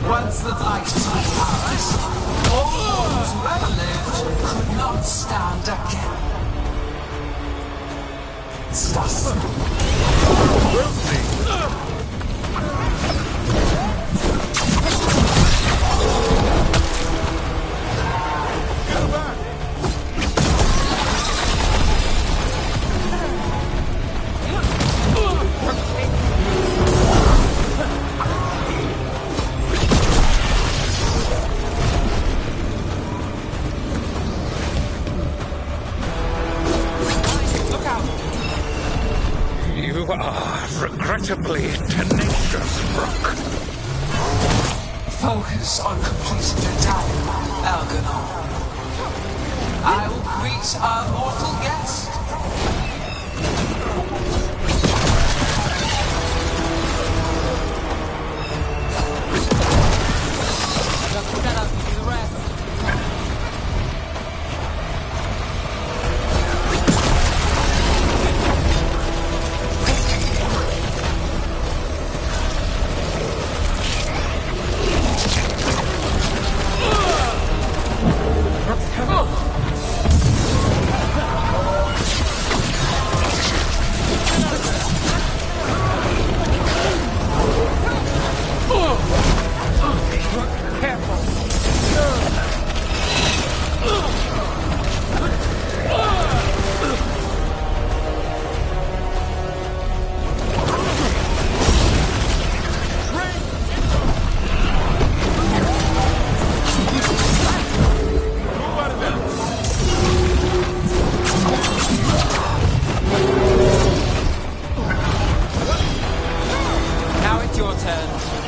Once the light is on ours, all wars well lived could not stand against us. We'll see. Get back! incredibly tenacious, Brooke. Focus on completing the time, Algernon. I will greet our mortal guest. Now it's your turn.